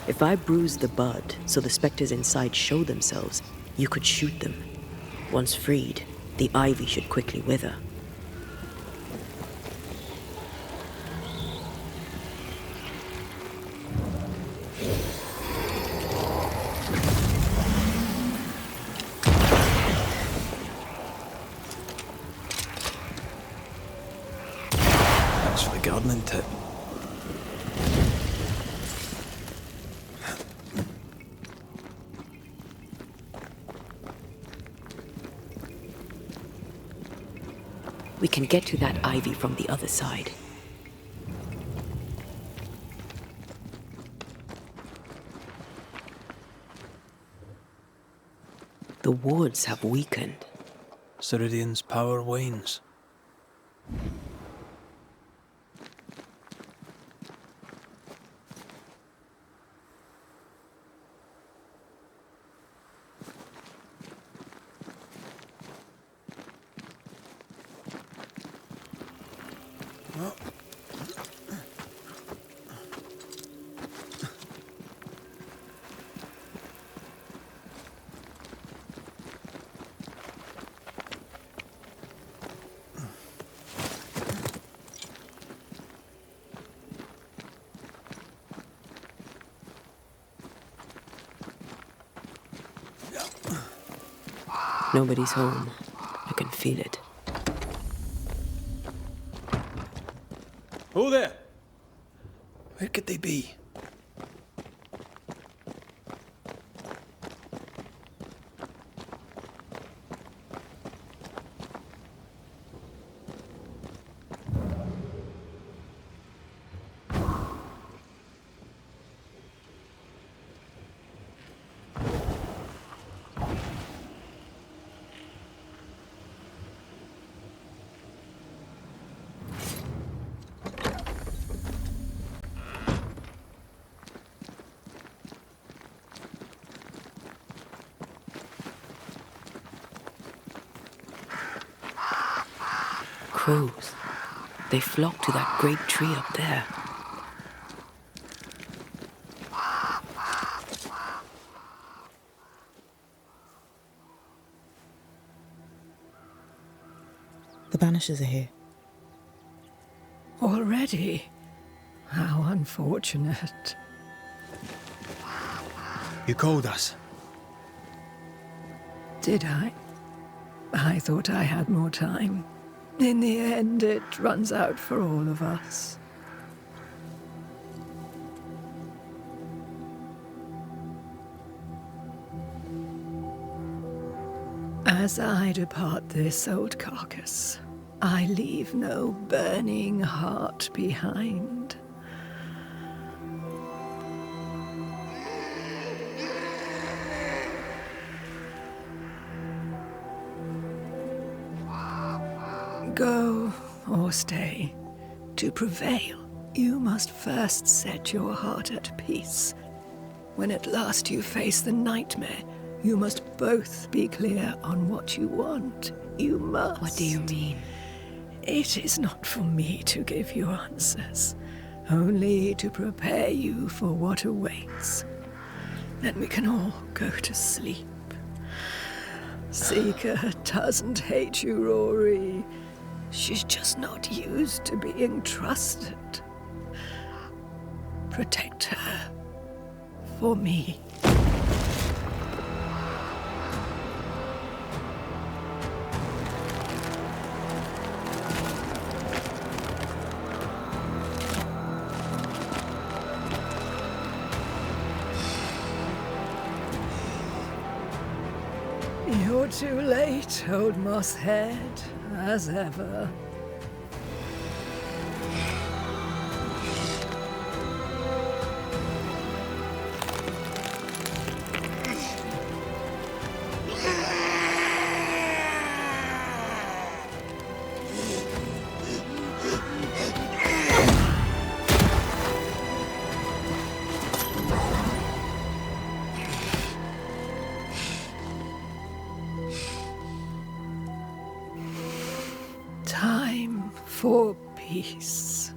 If I bruise the bud so the specters inside show themselves, you could shoot them. Once freed, the ivy should quickly wither. Thanks for the gardening tip. We can get to that ivy from the other side. The wards have weakened. Ceridian's power wanes. Nobody's home. I can feel it. Who there? Where could they be? Crows. They flock to that great tree up there. The Banishers are here. Already? How unfortunate. You called us. Did I? I thought I had more time. In the end, it runs out for all of us. As I depart this old carcass, I leave no burning heart behind. Go or stay. To prevail, you must first set your heart at peace. When at last you face the nightmare, you must both be clear on what you want. You must. What do you mean? It is not for me to give you answers, only to prepare you for what awaits. Then we can all go to sleep. Seeker doesn't hate you, Rory. She's just not used to being trusted. Protect her. For me. You're too late, old mosshead, as ever. Time for peace.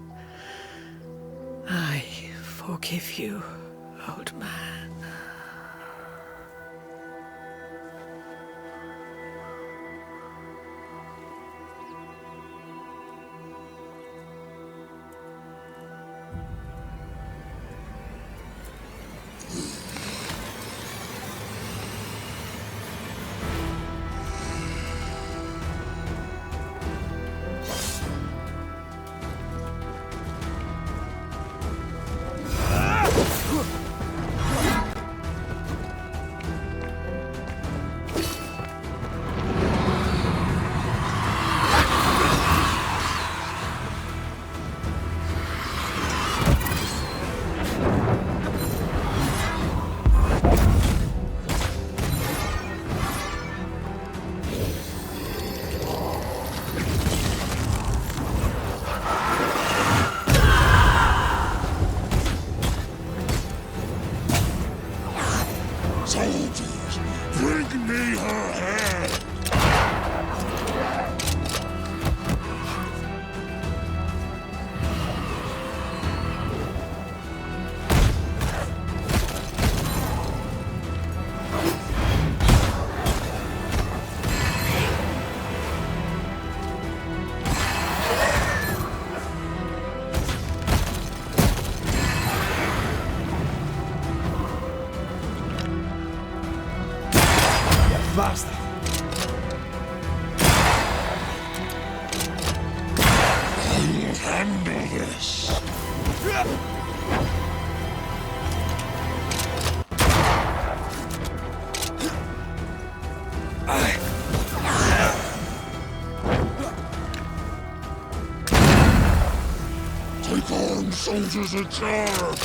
I forgive you, old man. Soldiers, bring me her head! Bastard! I'll handle this. Take armed soldiers in charge!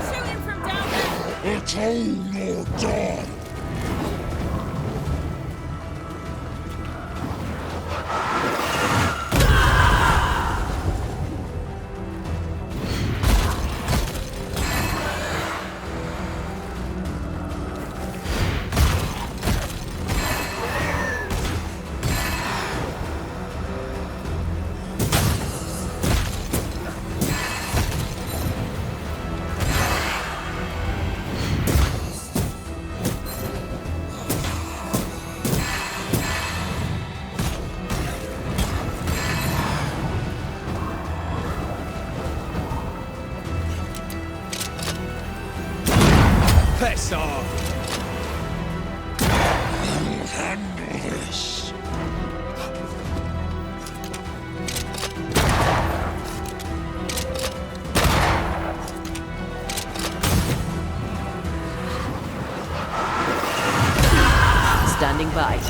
Shoot him from down there! Atone or die! Piss off! I'll handle this. Standing by.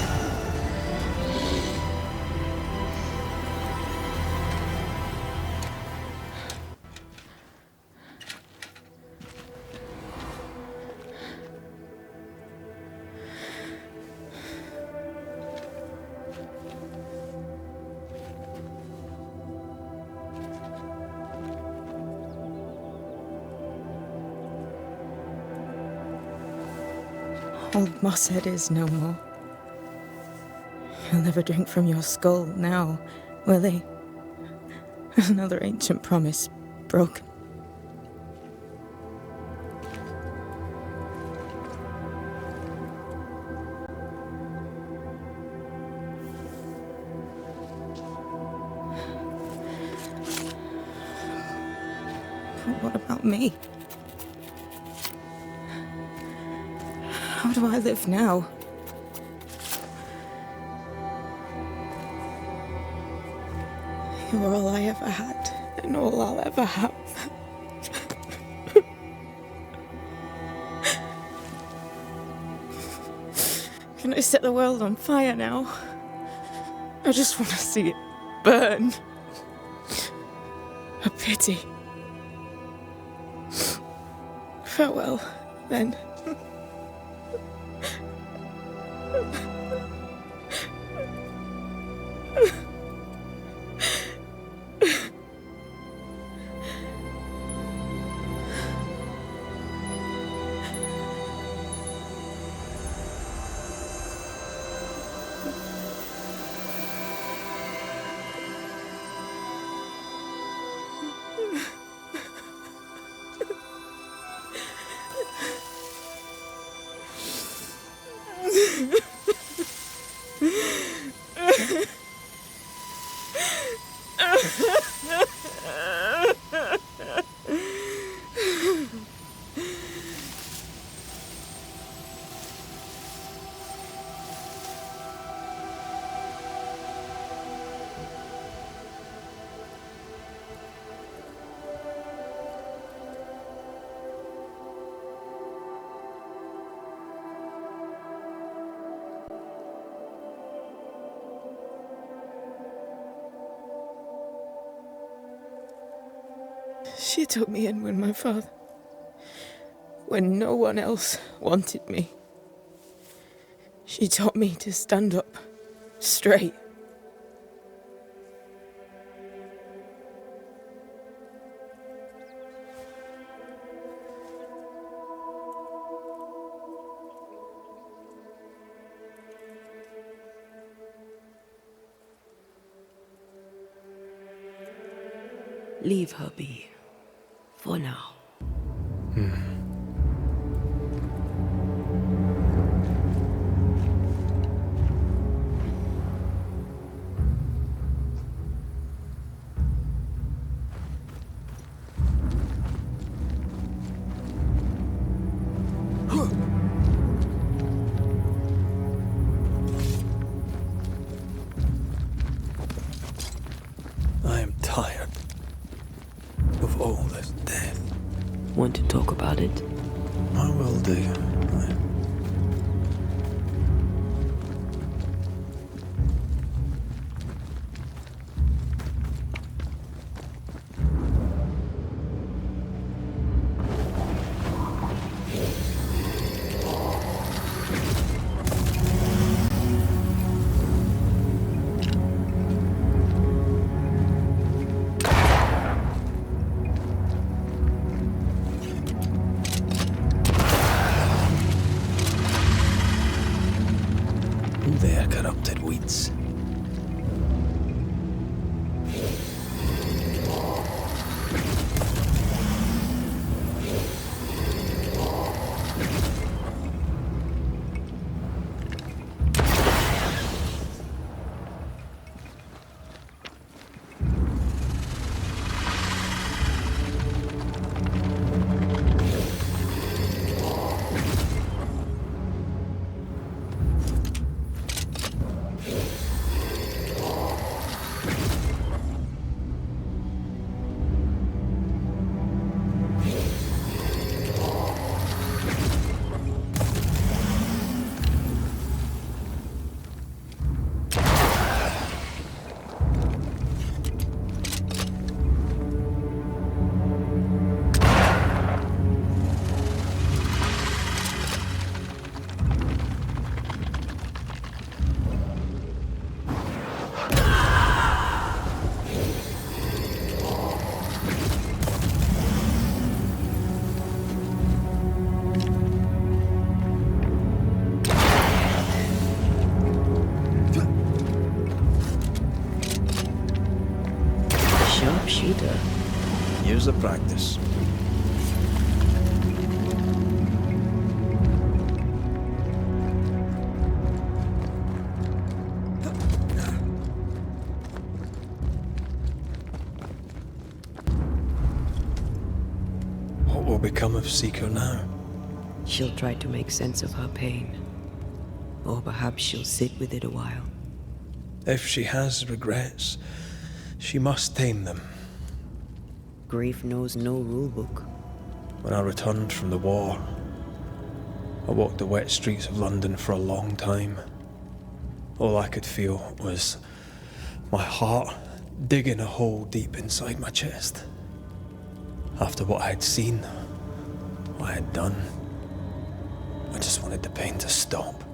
Old Mosshead is no more. He'll never drink from your skull now, will he? Another ancient promise broken. But what about me? How do I live now? You're all I ever had, and all I'll ever have. Can I set the world on fire now? I just want to see it burn. A pity. Farewell, then. She took me in when no one else wanted me. She taught me to stand up straight. Leave her be. For now. I am tired of all this death. Want to talk about it? I will do. They are corrupted weeds. Sharpshooter. Years of practice. What will become of Seeker now? She'll try to make sense of her pain. Or perhaps she'll sit with it a while. If she has regrets, she must tame them. Grief knows no rulebook. When I returned from the war, I walked the wet streets of London for a long time. All I could feel was my heart digging a hole deep inside my chest. After what I had seen, what I had done, I just wanted the pain to stop.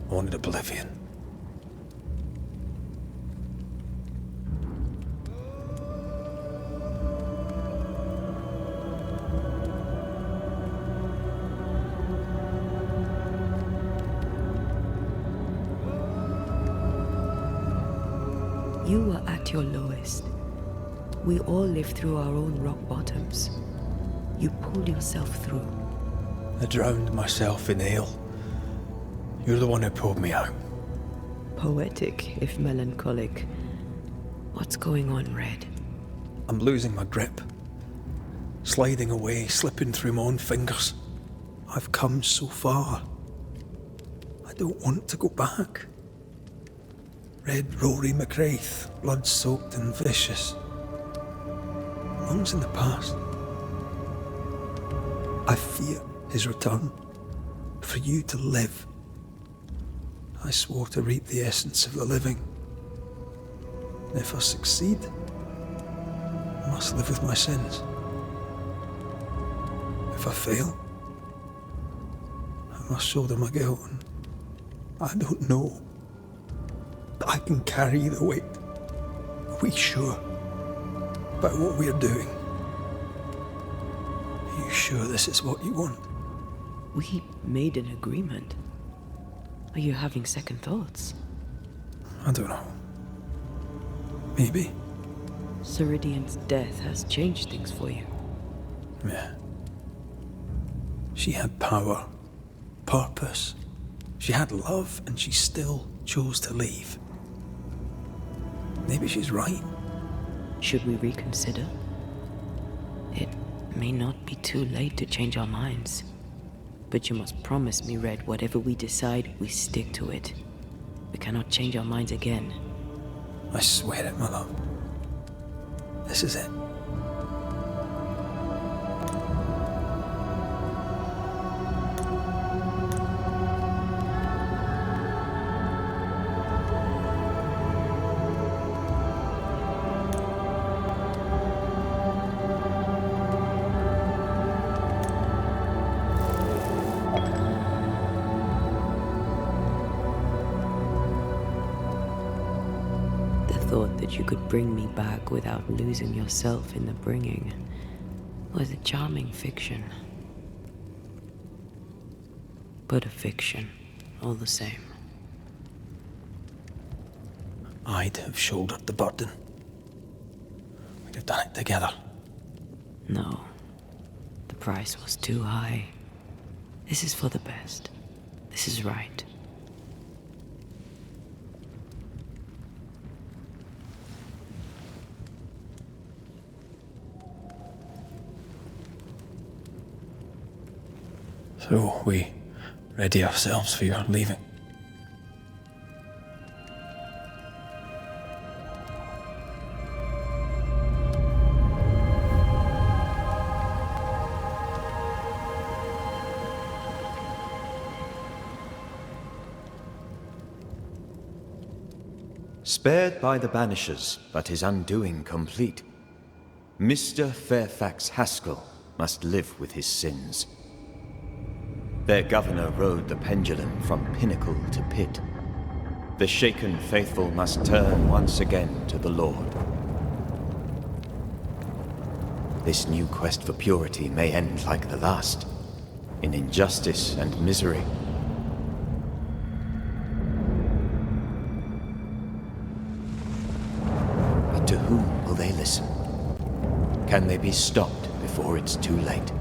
I wanted oblivion. You were at your lowest. We all live through our own rock bottoms. You pulled yourself through. I drowned myself in ale. You're the one who pulled me out. Poetic, if melancholic. What's going on, Red? I'm losing my grip. Sliding away, slipping through my own fingers. I've come so far. I don't want to go back. Red Rory McRaith, blood-soaked and vicious. Long's in the past. I fear his return. For you to live. I swore to reap the essence of the living. And if I succeed, I must live with my sins. If I fail, I must shoulder my guilt. And I don't know that I can carry the weight. Are we sure about what we're doing? Are you sure this is what you want? We made an agreement. Are you having second thoughts? I don't know. Maybe. Ceridian's death has changed things for you. Yeah. She had power, purpose. She had love, and she still chose to leave. Maybe she's right. Should we reconsider? It may not be too late to change our minds. But you must promise me, Red, whatever we decide, we stick to it. We cannot change our minds again. I swear it, my love. This is it. Thought that you could bring me back without losing yourself in the bringing was a charming fiction. But a fiction, all the same. I'd have shouldered the burden. We'd have done it together. No. The price was too high. This is for the best. This is right. So we ready ourselves for your leaving. Spared by the Banishers, but his undoing complete, Mr. Fairfax Haskell must live with his sins. Their governor rode the pendulum from pinnacle to pit. The shaken faithful must turn once again to the Lord. This new quest for purity may end like the last, in injustice and misery. But to whom will they listen? Can they be stopped before it's too late?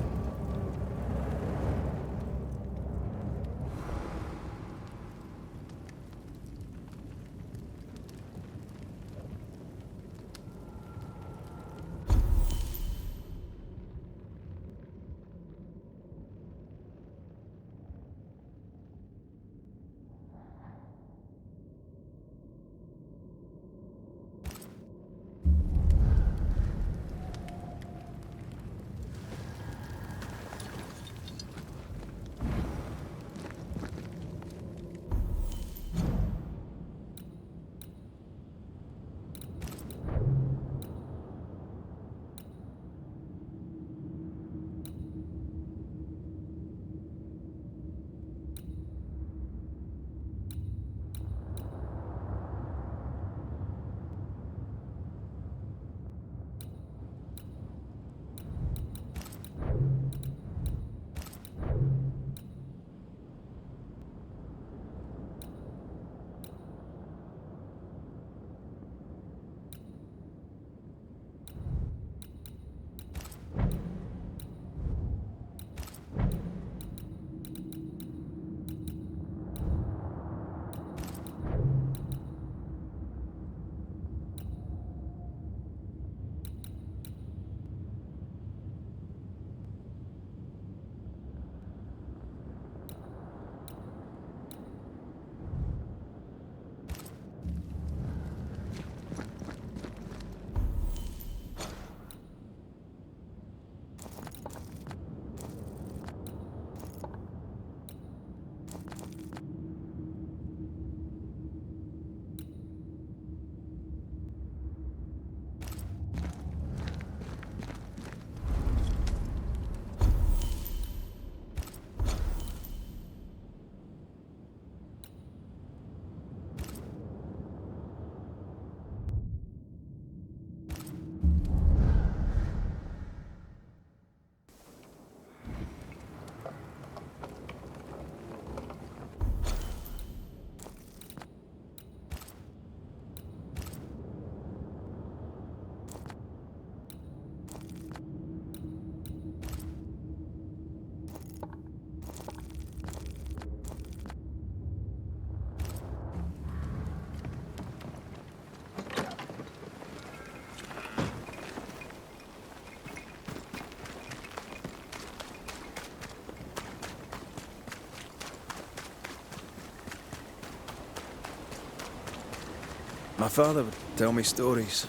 My father would tell me stories.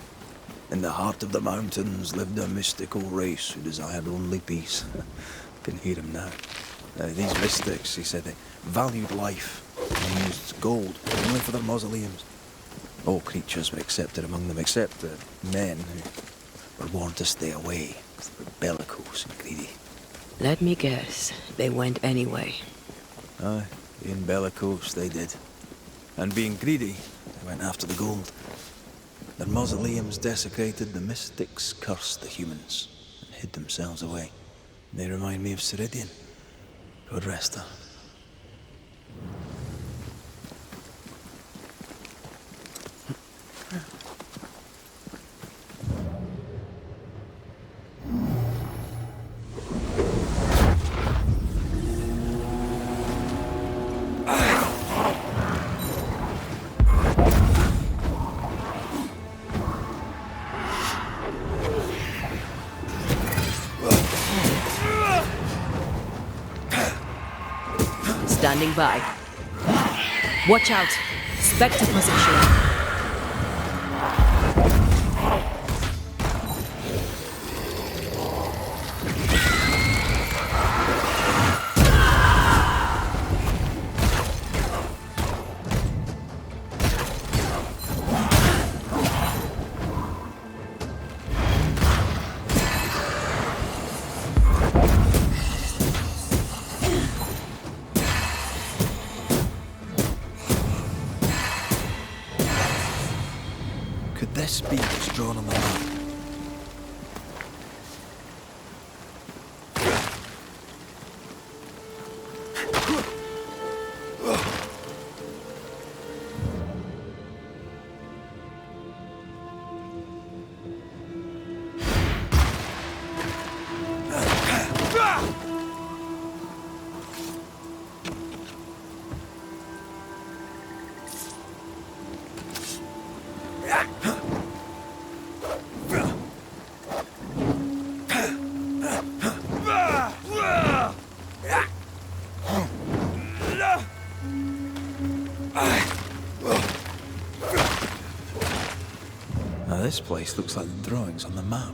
In the heart of the mountains lived a mystical race who desired only peace. Can hear him now. These mystics, he said, they valued life and used gold only for their mausoleums. All creatures were accepted among them, except the men who were warned to stay away. They were bellicose and greedy. Let me guess, they went anyway. Aye, being bellicose, they did. And being greedy, they went after the gold. Their mausoleums desecrated, the mystics cursed the humans and hid themselves away. They remind me of Ceridian. God rest her. Standing by. Watch out! Spectre position. This beam is drawn on the map. Now this place looks like the drawings on the map.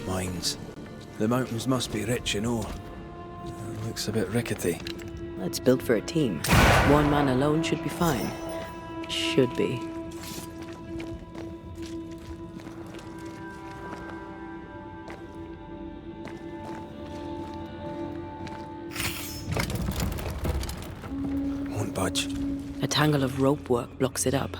Mines. The mountains must be rich in ore. Looks a bit rickety. It's built for a team. One man alone should be fine. Should be. Won't budge. A tangle of rope work blocks it up.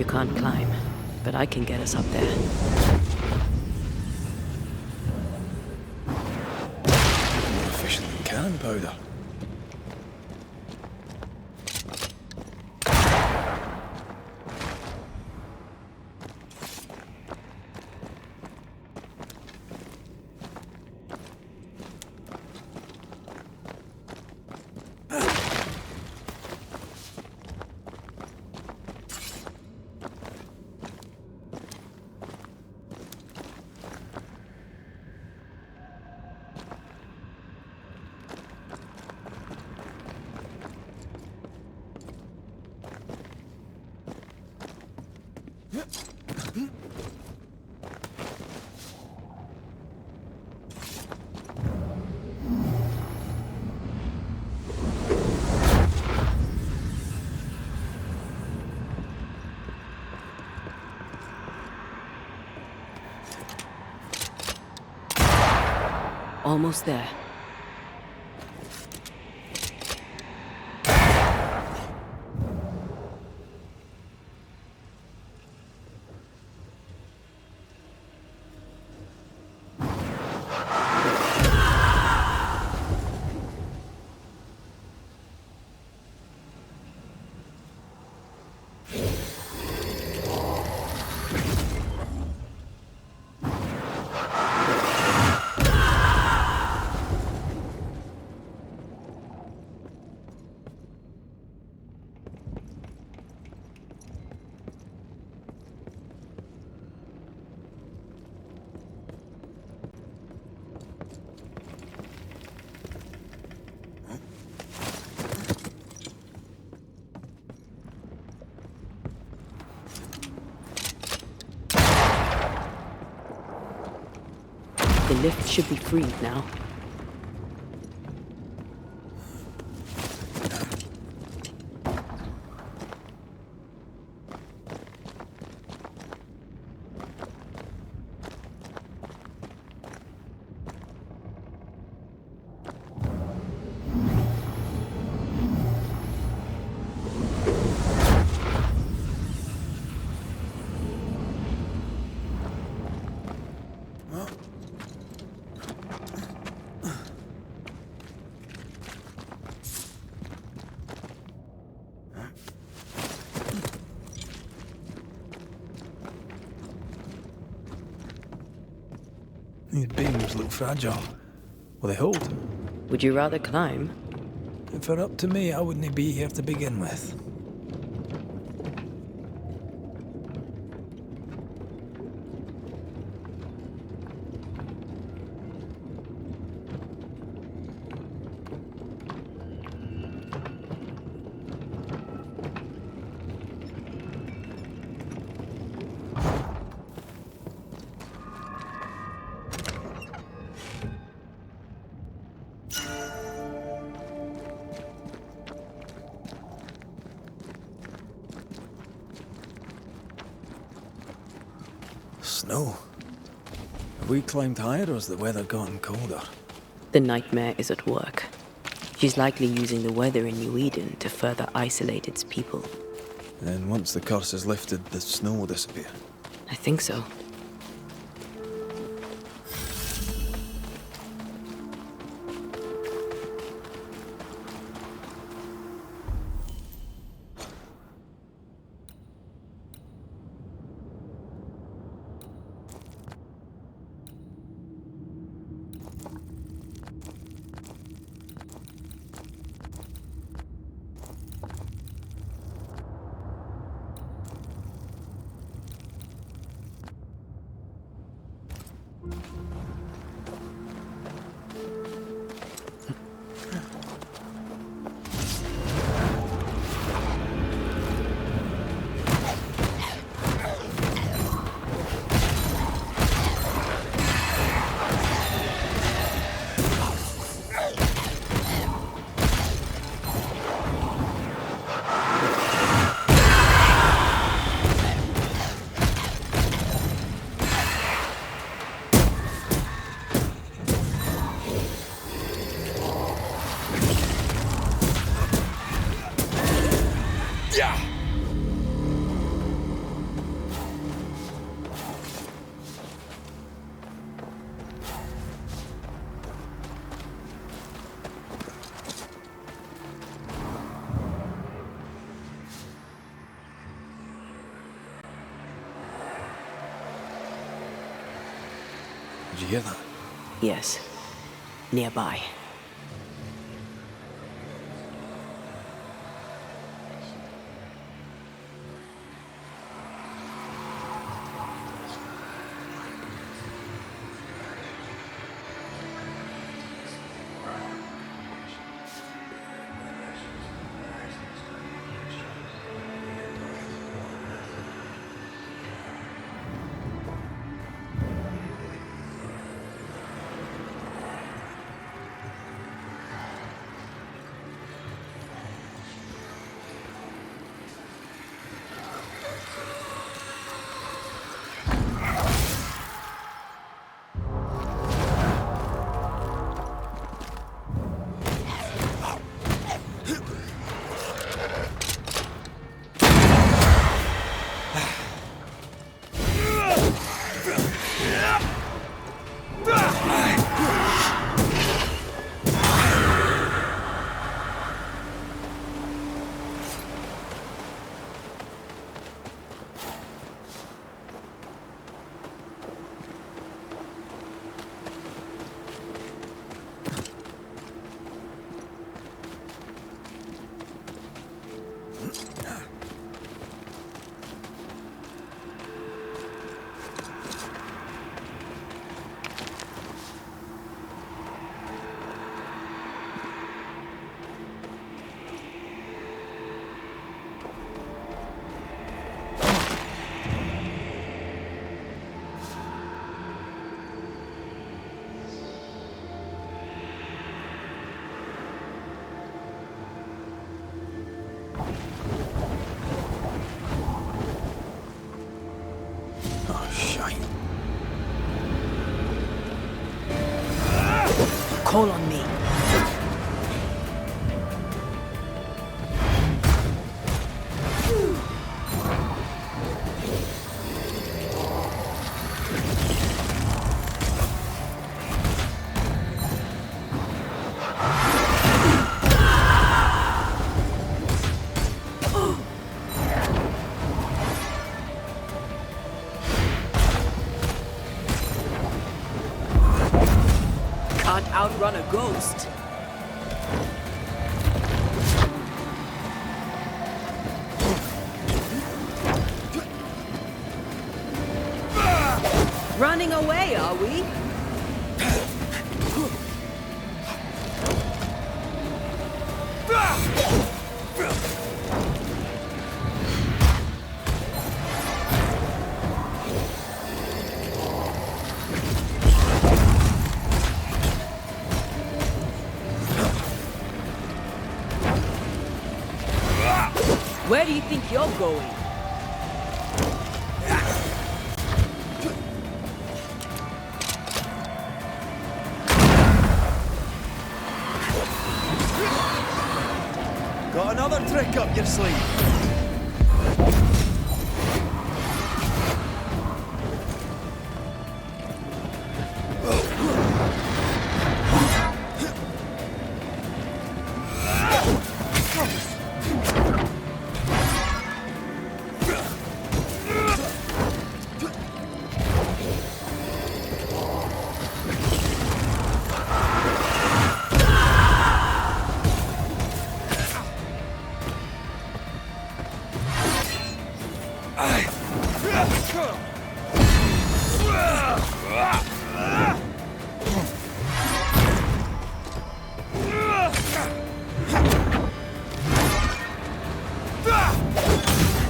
You can't climb, but I can get us up there. More efficient than cannon powder. Almost there. The lift should be freed now. These beams look fragile. Will they hold? Would you rather climb? If it were up to me, I wouldn't be here to begin with. Snow. Have we climbed higher or has the weather gotten colder? The nightmare is at work. She's likely using the weather in New Eden to further isolate its people. And once the curse is lifted, the snow will disappear. I think so. Did you hear that? Yes. Nearby. Oh, shite. Call on me. Can't outrun a ghost. Running away, are we? Where do you think you're going? Got another trick up your sleeve.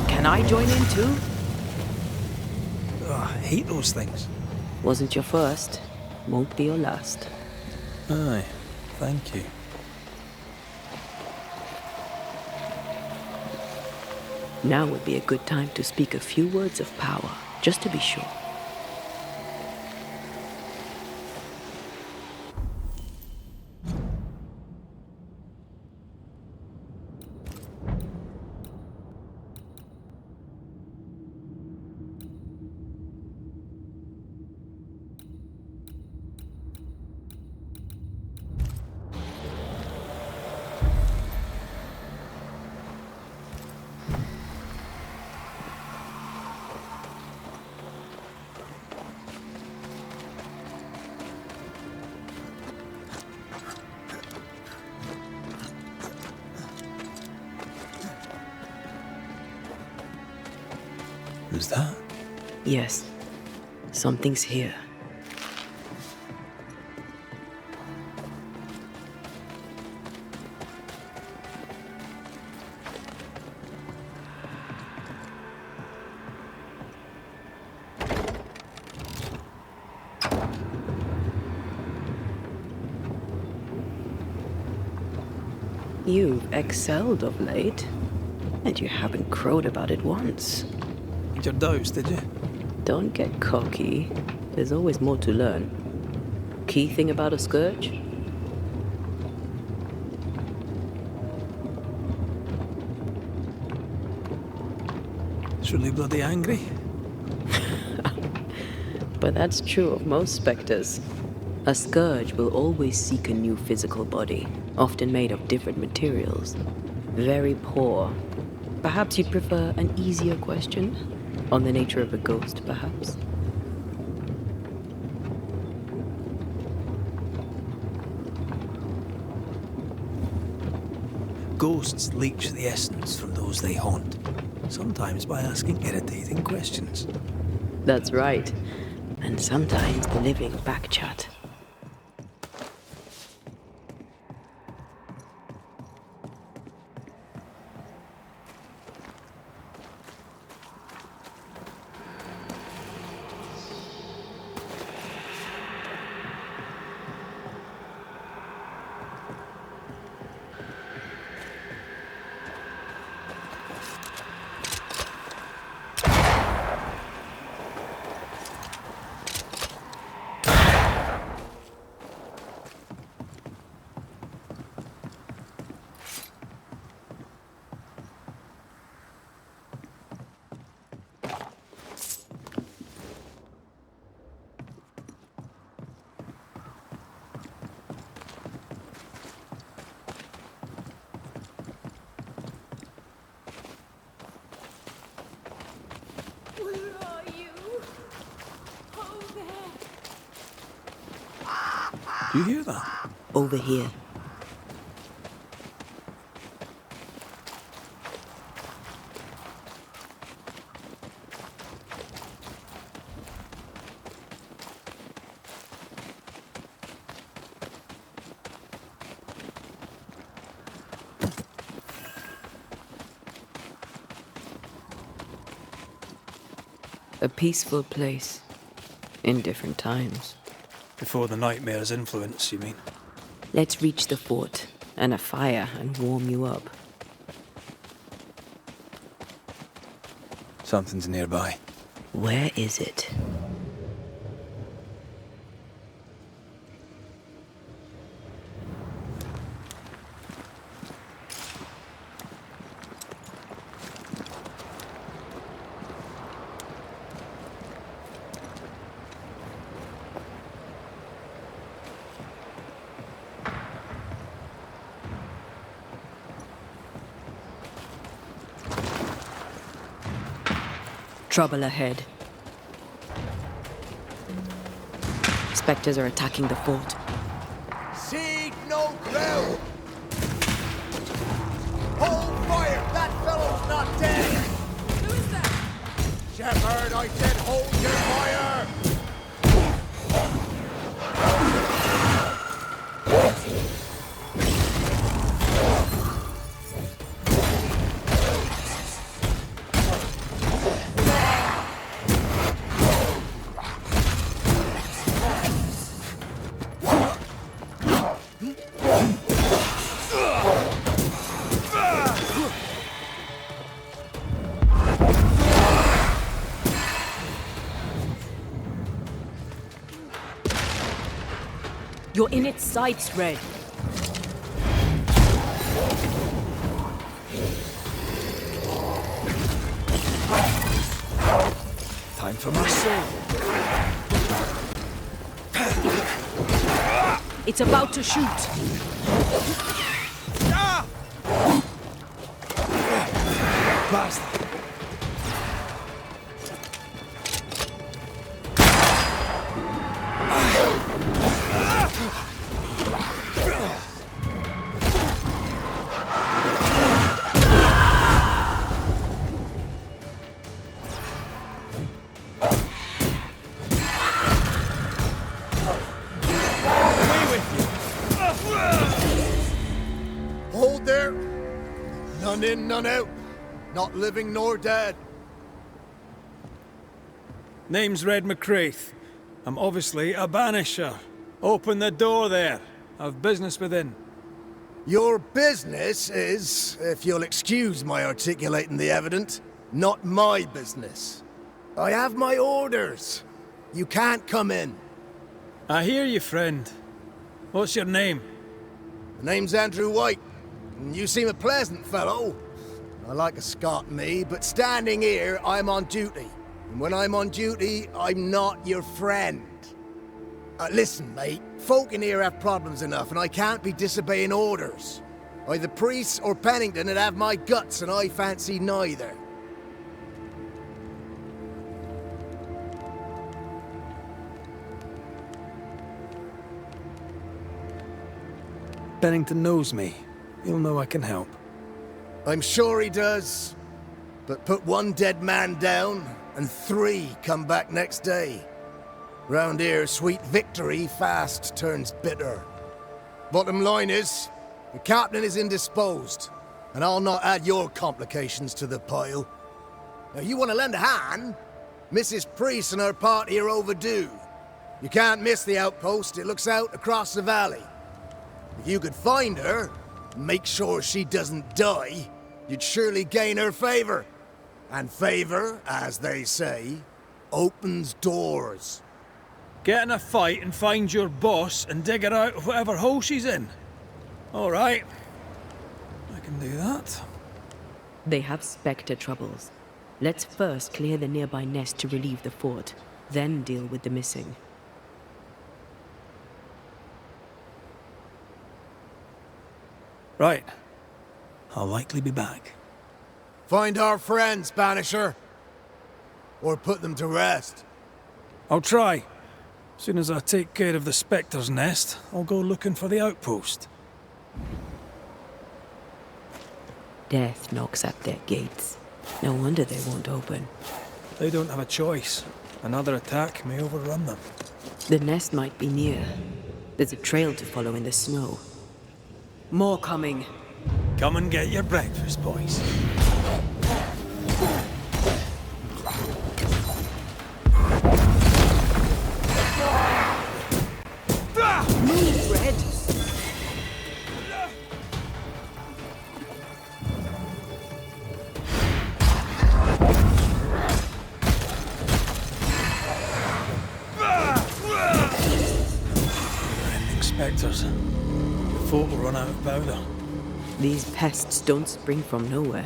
Can I join in too? Oh, I hate those things. Wasn't your first, won't be your last. Aye, thank you. Now would be a good time to speak a few words of power, just to be sure. Was that? Yes, something's here. You've excelled of late, and you haven't crowed about it once. Your doubts, did you? Don't get cocky. There's always more to learn. Key thing about a scourge? It's really bloody angry. But that's true of most specters. A scourge will always seek a new physical body, often made of different materials. Very poor. Perhaps you'd prefer an easier question? On the nature of a ghost, perhaps? Ghosts leech the essence from those they haunt, sometimes by asking irritating questions. That's right. And sometimes the living backchat. Do you hear that? Over here. A peaceful place in different times. Before the nightmare's influence, you mean? Let's reach the fort and a fire and warm you up. Something's nearby. Where is it? Trouble ahead. Spectres are attacking the fort. Seed no ground! Hold fire! That fellow's not dead! Who is that? Shepherd, I said hold your fire! You're in its sights, Red. Time for my soul. It's about to shoot. Bastard. in, none out. Not living nor dead. Name's Red McRaith. I'm obviously a banisher. Open the door there. I've business within. Your business is, if you'll excuse my articulating the evident, not my business. I have my orders. You can't come in. I hear you, friend. What's your name? The name's Andrew White. And you seem a pleasant fellow. I like a Scot, me, but standing here, I'm on duty. And when I'm on duty, I'm not your friend. Listen, mate, folk in here have problems enough, and I can't be disobeying orders. Either priests or Pennington would have my guts, and I fancy neither. Pennington knows me. He'll know I can help. I'm sure he does. But put one dead man down, and 3 come back next day. Round here, sweet victory fast turns bitter. Bottom line is, the captain is indisposed, and I'll not add your complications to the pile. Now, you want to lend a hand? Mrs. Priest and her party are overdue. You can't miss the outpost, it looks out across the valley. If you could find her, and make sure she doesn't die, you'd surely gain her favor. And favor, as they say, opens doors. Get in a fight and find your boss and dig her out of whatever hole she's in. All right. I can do that. They have Spectre troubles. Let's first clear the nearby nest to relieve the fort, then deal with the missing. Right. I'll likely be back. Find our friends, Banisher. Or put them to rest. I'll try. As soon as I take care of the Spectre's nest, I'll go looking for the outpost. Death knocks at their gates. No wonder they won't open. They don't have a choice. Another attack may overrun them. The nest might be near. There's a trail to follow in the snow. More coming. Come and get your breakfast, boys. Move, Red! Ending Spectres. The fort will run out of powder. These pests don't spring from nowhere.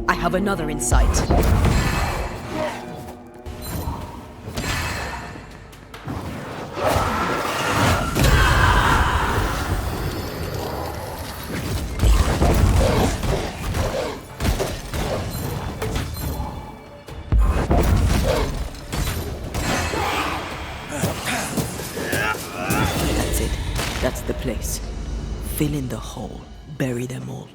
I have another in sight. That's it. That's the place. Fill in the hole. Bury them all.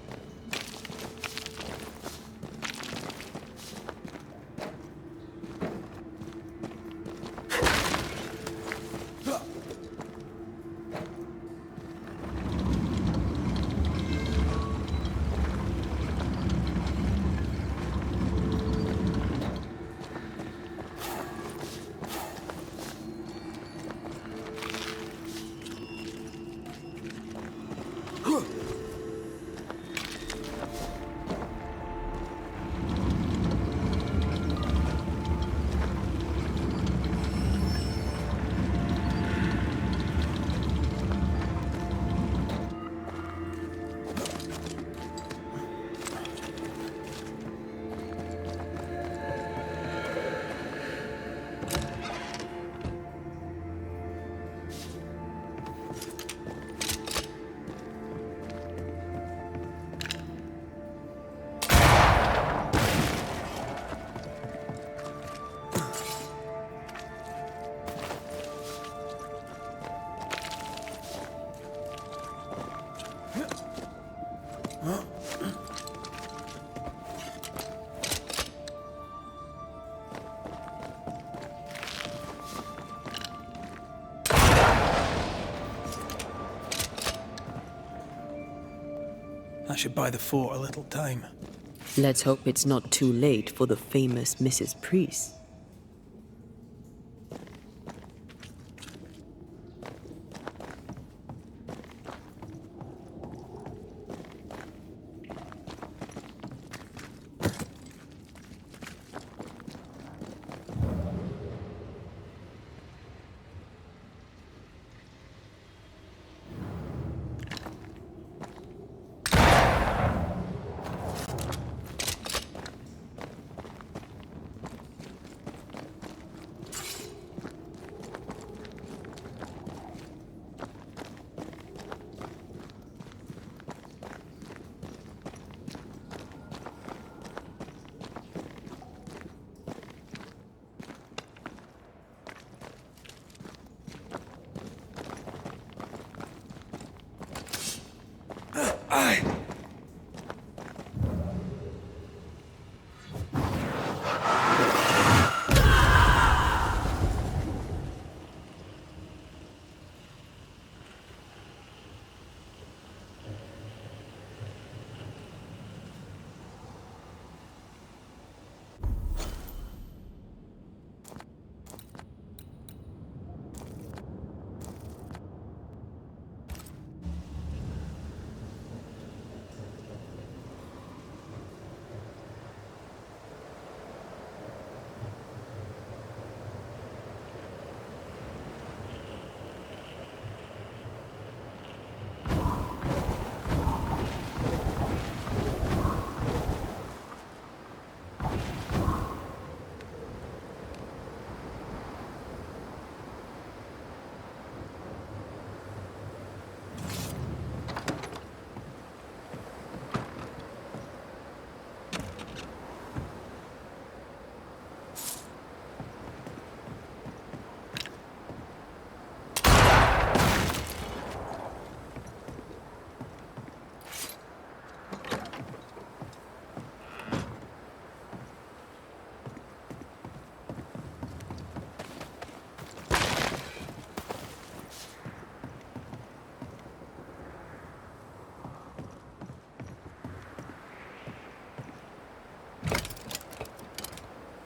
That should buy the fort a little time. Let's hope it's not too late for the famous Mrs. Priest.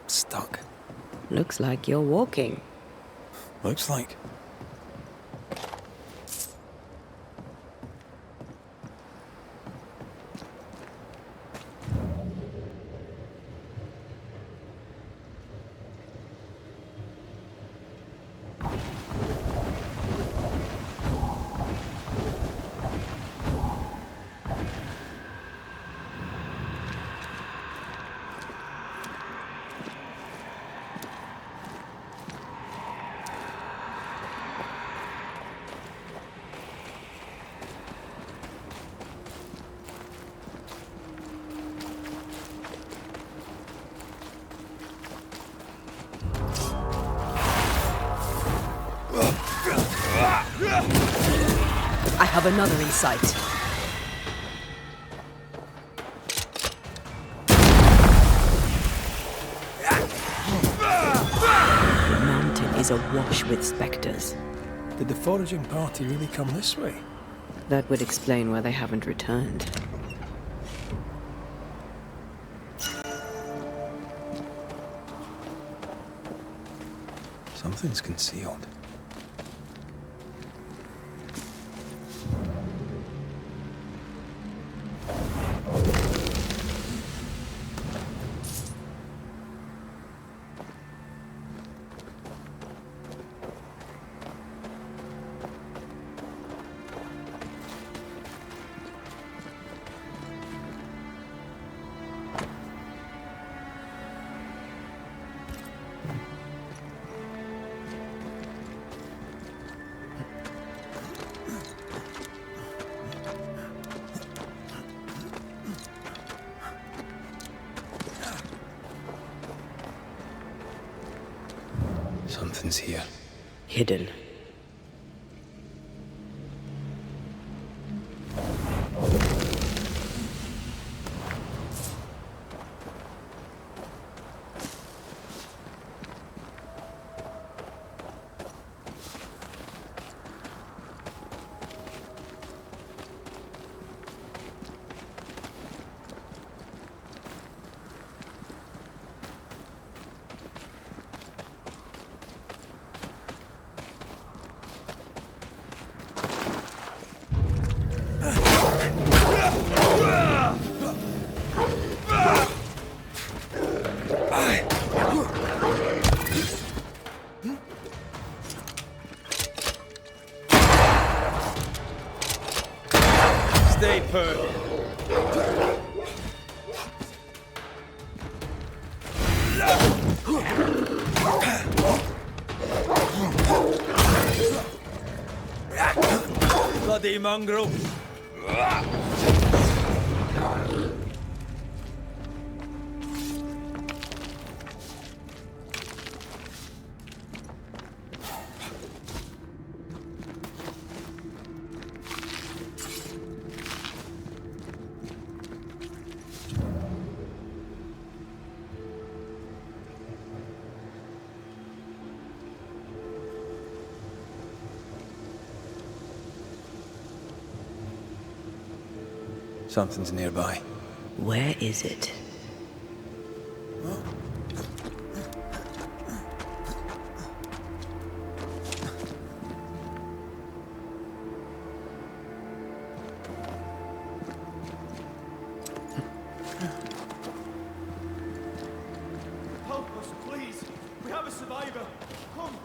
Stuck. Looks like you're walking. Looks like. I have another in sight. The mountain is awash with specters. Did the foraging party really come this way? That would explain why they haven't returned. Something's concealed. Something's here. Hidden. Stay put. Bloody mongrel. Something's nearby. Where is it? Help us, please! We have a survivor! Come!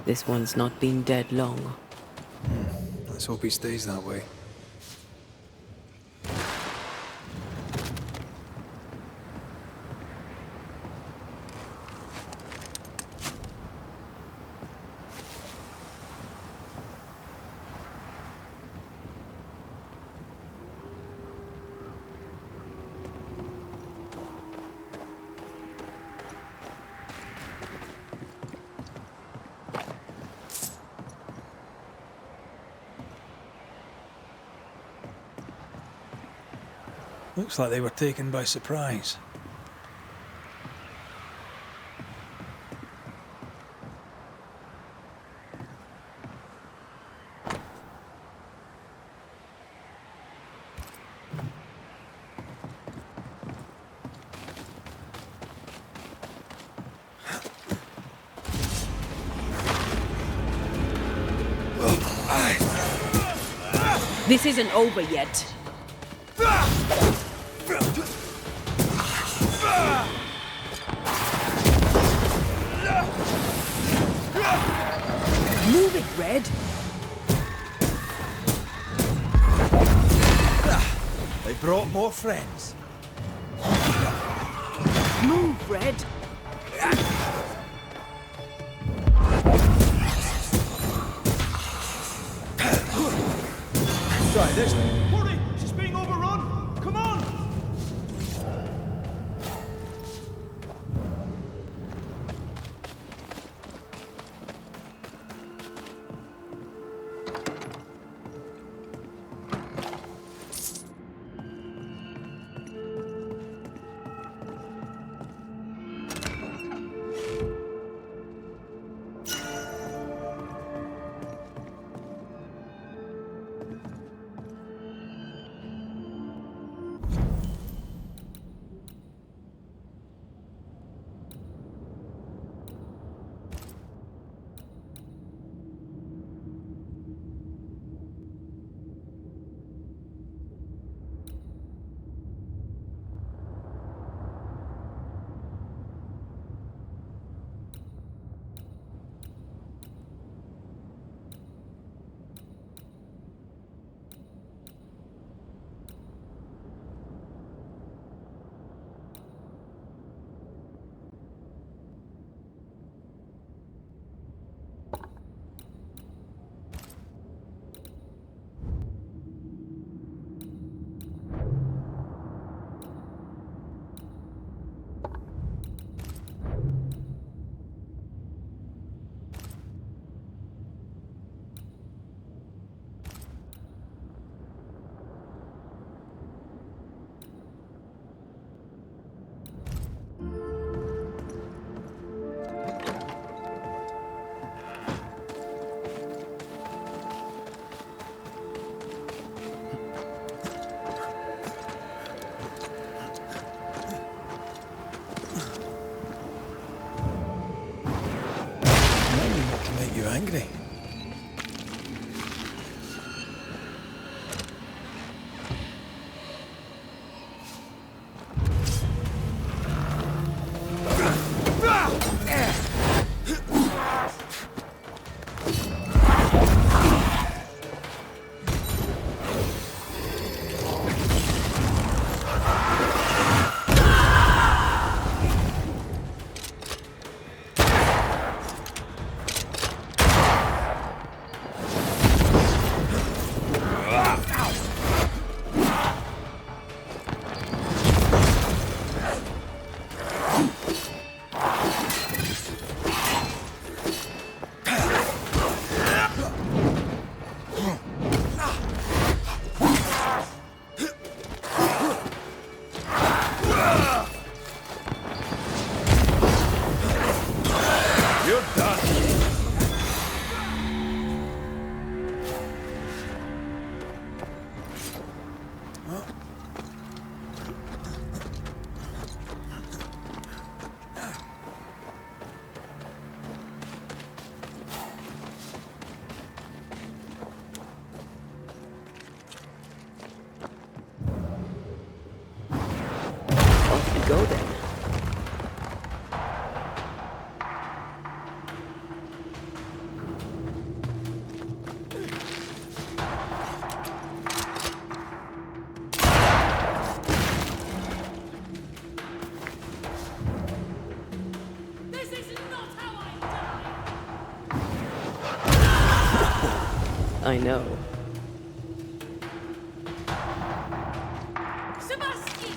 This one's not been dead long. Let's hope he stays that way. Looks like they were taken by surprise. This isn't over yet. Move it, Red. They brought more friends. Move, Red. Try this. Hurry! She's being overrun! Come on! I know. Sebastian!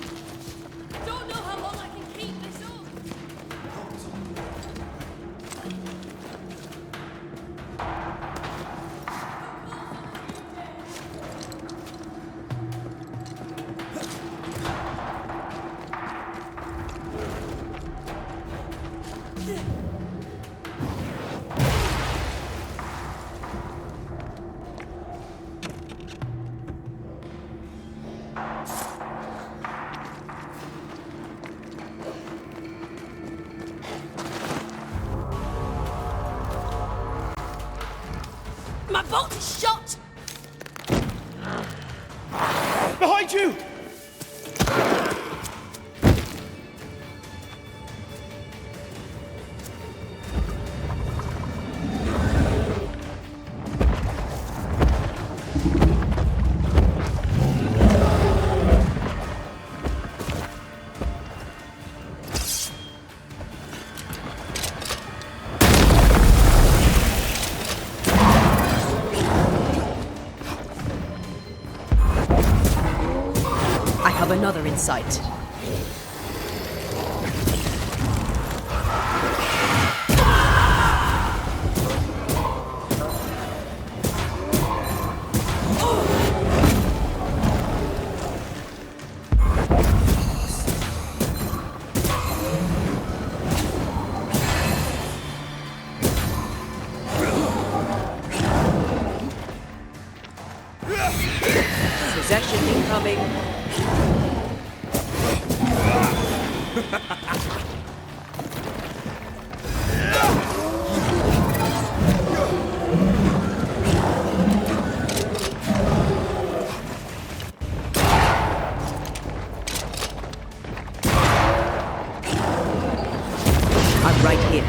Don't know how long I can keep this up. My bolt is shot! Behind you! I have another in sight. Possession incoming. I'm right here.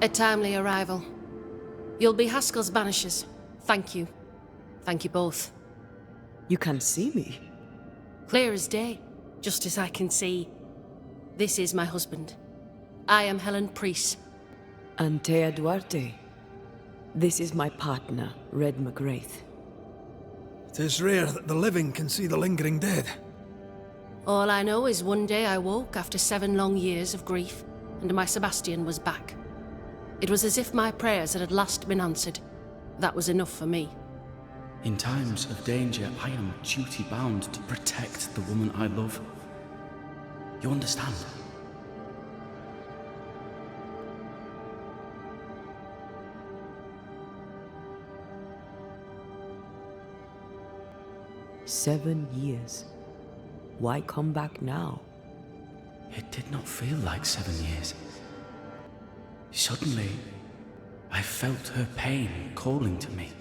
A timely arrival. You'll be Haskell's Banishers. Thank you. Thank you both. You can see me. Clear as day, just as I can see. This is my husband. I am Helen Priest. Antea Duarte. This is my partner, Red McRaith. 'Tis rare that the living can see the lingering dead. All I know is one day I woke after 7 long years of grief, and my Sebastian was back. It was as if my prayers had at last been answered. That was enough for me. In times of danger, I am duty-bound to protect the woman I love. You understand? "7 years. Why come back now?" It did not feel like 7 years. Suddenly, I felt her pain calling to me.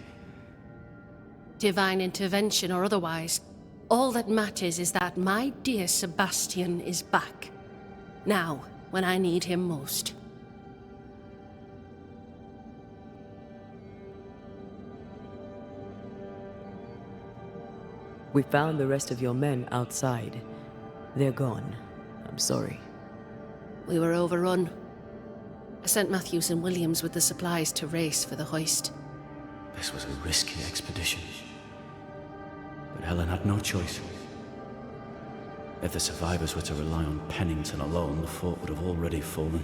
Divine intervention or otherwise, all that matters is that my dear Sebastian is back. Now, when I need him most. We found the rest of your men outside. They're gone. I'm sorry. We were overrun. I sent Matthews and Williams with the supplies to Raith for the hoist. This was a risky expedition. But Helen had no choice. If the survivors were to rely on Pennington alone, the fort would have already fallen.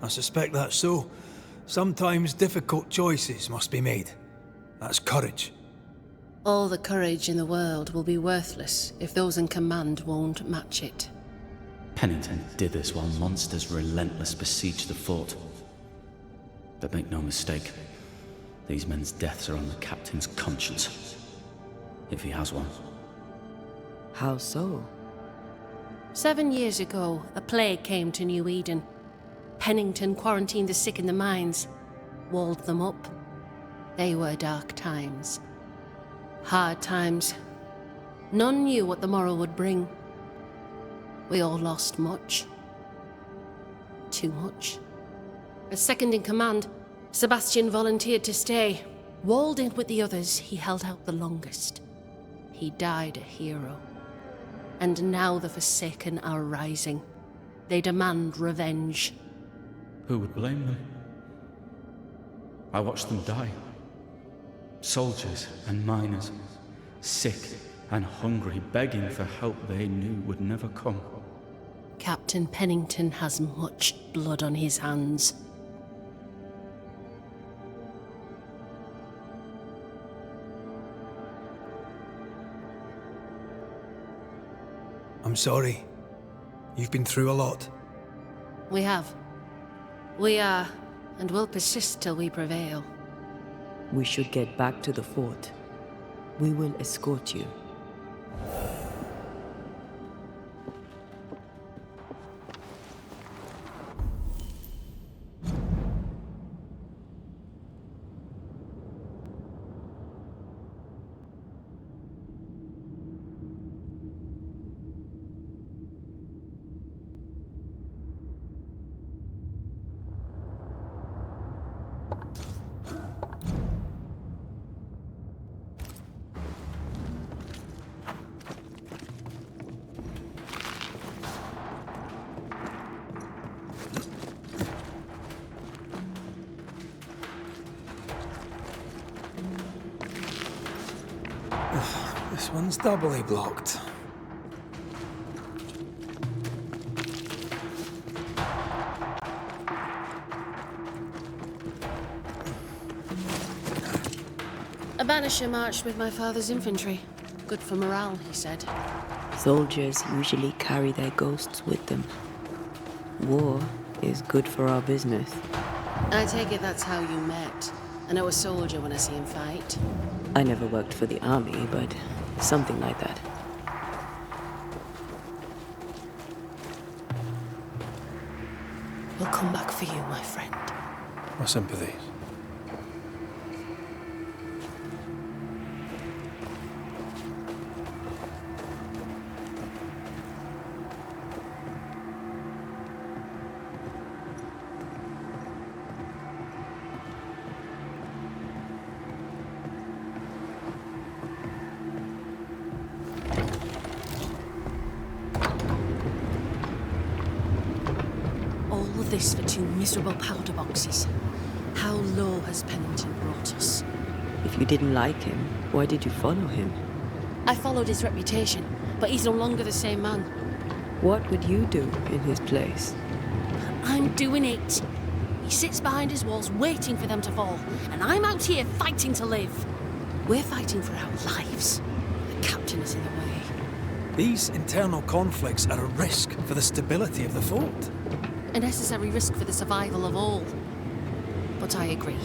I suspect that's so. Sometimes difficult choices must be made. That's courage. All the courage in the world will be worthless if those in command won't match it. Pennington did this while monsters relentless besieged the fort. But make no mistake, these men's deaths are on the captain's conscience. If he has one. How so? 7 years ago, a plague came to New Eden. Pennington quarantined the sick in the mines, walled them up. They were dark times. Hard times. None knew what the morrow would bring. We all lost much. Too much. As second in command, Sebastian volunteered to stay. Walled in with the others, he held out the longest. He died a hero. And now the Forsaken are rising. They demand revenge. Who would blame them? I watched them die. Soldiers and miners, sick and hungry, begging for help they knew would never come. Captain Pennington has much blood on his hands. I'm sorry. You've been through a lot. We have. We are, and will persist till we prevail. We should get back to the fort. We will escort you. This one's doubly blocked. A Banisher marched with my father's infantry. Good for morale, he said. Soldiers usually carry their ghosts with them. War is good for our business. I take it that's how you met. I know a soldier when I see him fight. I never worked for the army, but something like that. We'll come back for you, my friend. My sympathies. This for 2 miserable powder boxes. How low has Pennington brought us? If you didn't like him, why did you follow him? I followed his reputation, but he's no longer the same man. What would you do in his place? I'm doing it. He sits behind his walls waiting for them to fall, and I'm out here fighting to live. We're fighting for our lives. The captain is in the way. These internal conflicts are a risk for the stability of the fort. A necessary risk for the survival of all. But I agree.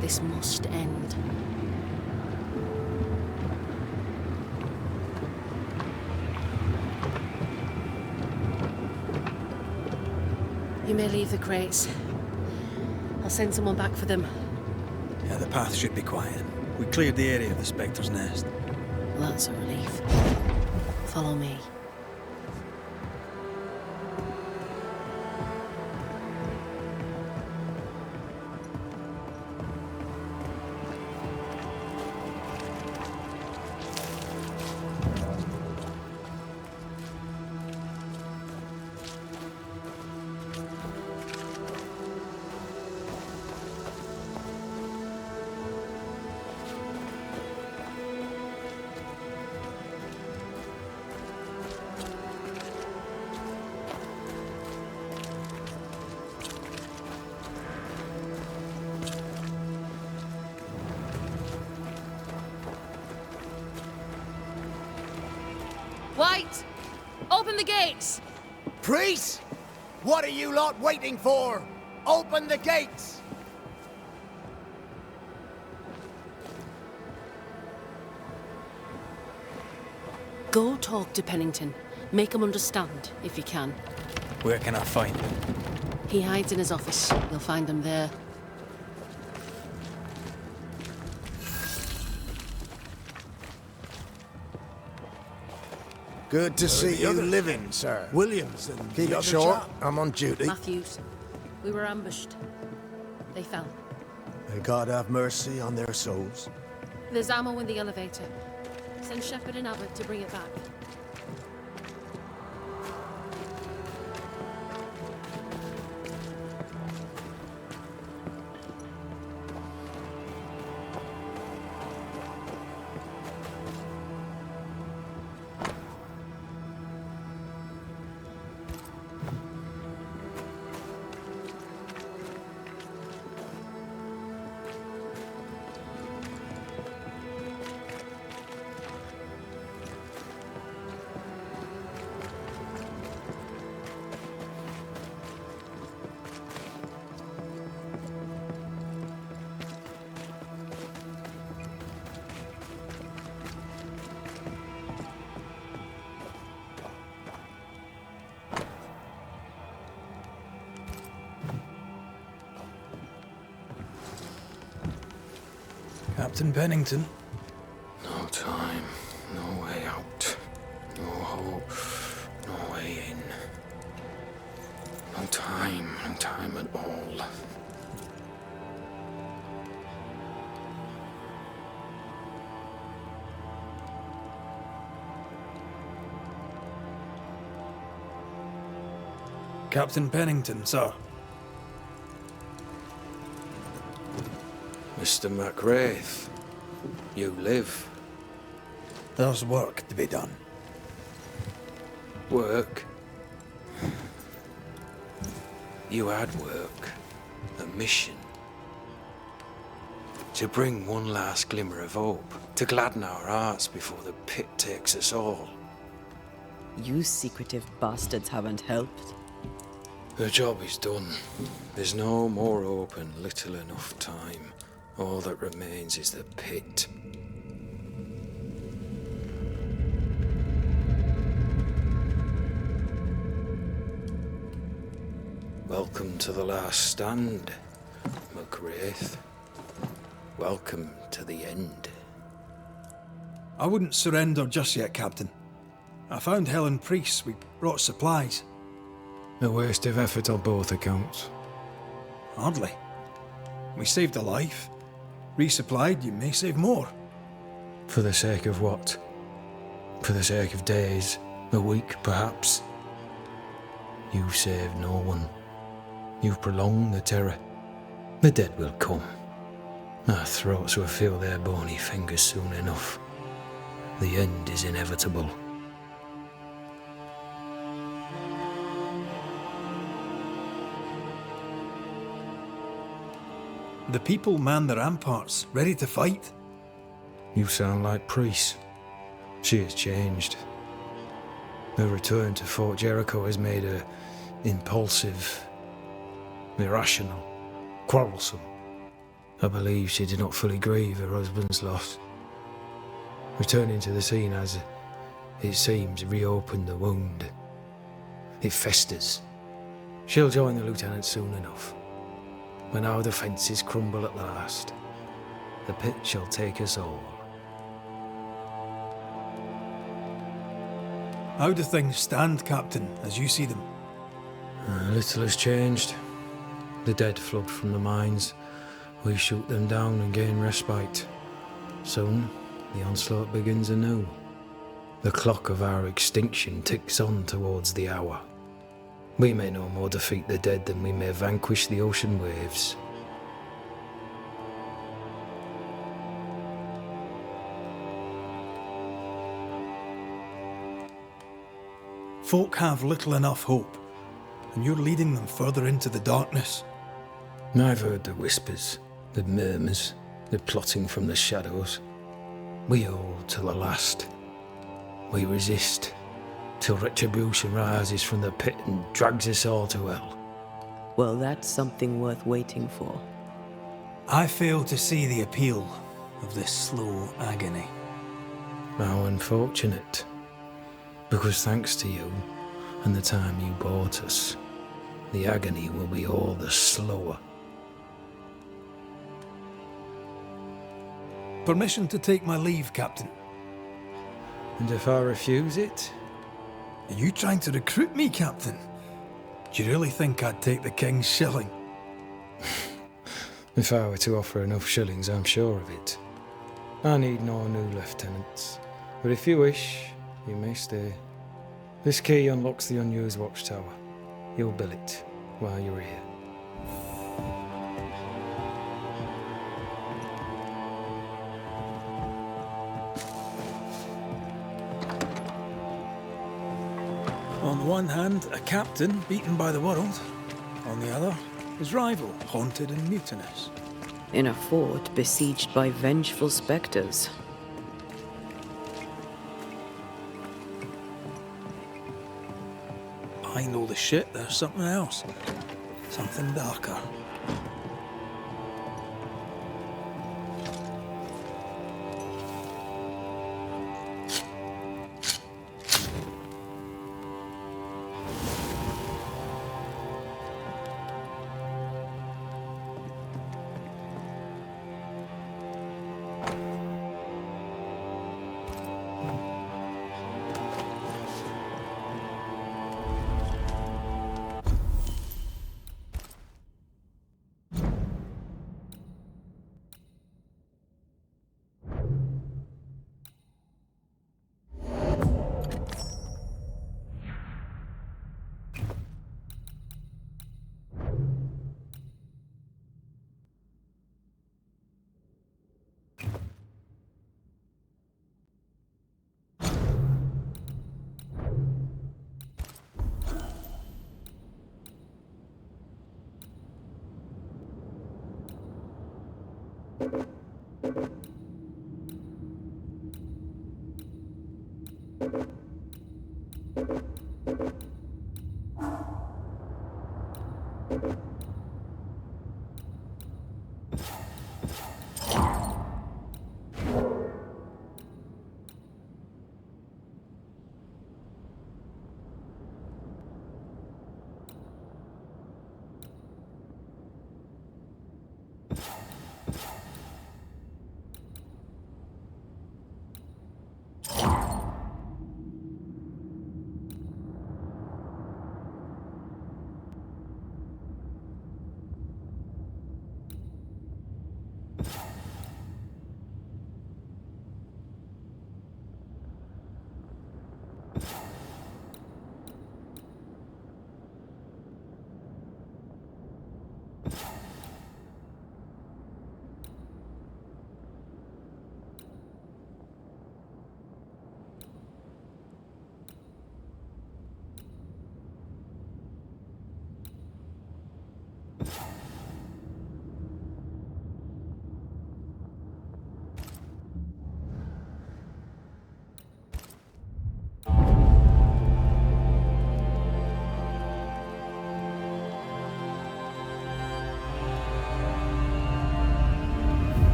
This must end. You may leave the crates. I'll send someone back for them. Yeah, the path should be quiet. We cleared the area of the Spectre's nest. Well, that's a relief. Follow me. White! Open the gates! Priests? What are you lot waiting for? Open the gates! Go talk to Pennington. Make him understand, if you can. Where can I find him? He hides in his office. You'll find him there. Good to see you living, sir. Williams and Keep it short. I'm on duty. Matthews. We were ambushed. They fell. May God have mercy on their souls. There's ammo in the elevator. Send Shepard and Abbott to bring it back. Captain Pennington. No time, no way out, no hope, no way in. No time at all. Captain Pennington, sir. Mr. McRaith, you live. There's work to be done. Work? You had work. A mission. To bring one last glimmer of hope. To gladden our hearts before the pit takes us all. You secretive bastards haven't helped. The job is done. There's no more hope and little enough time. All that remains is the pit. Welcome to the last stand, McRaith. Welcome to the end. I wouldn't surrender just yet, Captain. I found Helen Priest. We brought supplies. A waste of effort on both accounts. Hardly. We saved a life. Resupplied, you may save more. For the sake of what? For the sake of days, a week perhaps? You've saved no one. You've prolonged the terror. The dead will come. Our throats will feel their bony fingers soon enough. The end is inevitable. The people man the ramparts, ready to fight. You sound like Priest. She has changed. Her return to Fort Jericho has made her impulsive, irrational, quarrelsome. I believe she did not fully grieve her husband's loss. Returning to the scene has, it seems, reopened the wound. It festers. She'll join the lieutenant soon enough. When our defences crumble at last, the pit shall take us all. How do things stand, Captain, as you see them? Little has changed. The dead flood from the mines. We shoot them down and gain respite. Soon, the onslaught begins anew. The clock of our extinction ticks on towards the hour. We may no more defeat the dead than we may vanquish the ocean waves. Folk have little enough hope, and you're leading them further into the darkness. I've heard the whispers, the murmurs, the plotting from the shadows. We hold to the last. We resist. till retribution rises from the pit and drags us all to hell. Well, that's something worth waiting for. I fail to see the appeal of this slow agony. How unfortunate. Because thanks to you and the time you bought us, the agony will be all the slower. Permission to take my leave, Captain. And if I refuse it? Are you trying to recruit me, Captain? Do you really think I'd take the King's shilling? If I were to offer enough shillings, I'm sure of it. I need no new lieutenants. But if you wish, you may stay. This key unlocks the unused watchtower. You'll bill it while you're here. On the one hand, a captain beaten by the world. On the other, his rival, haunted and mutinous. In a fort besieged by vengeful specters. Behind all the shit, there's something else. Something darker.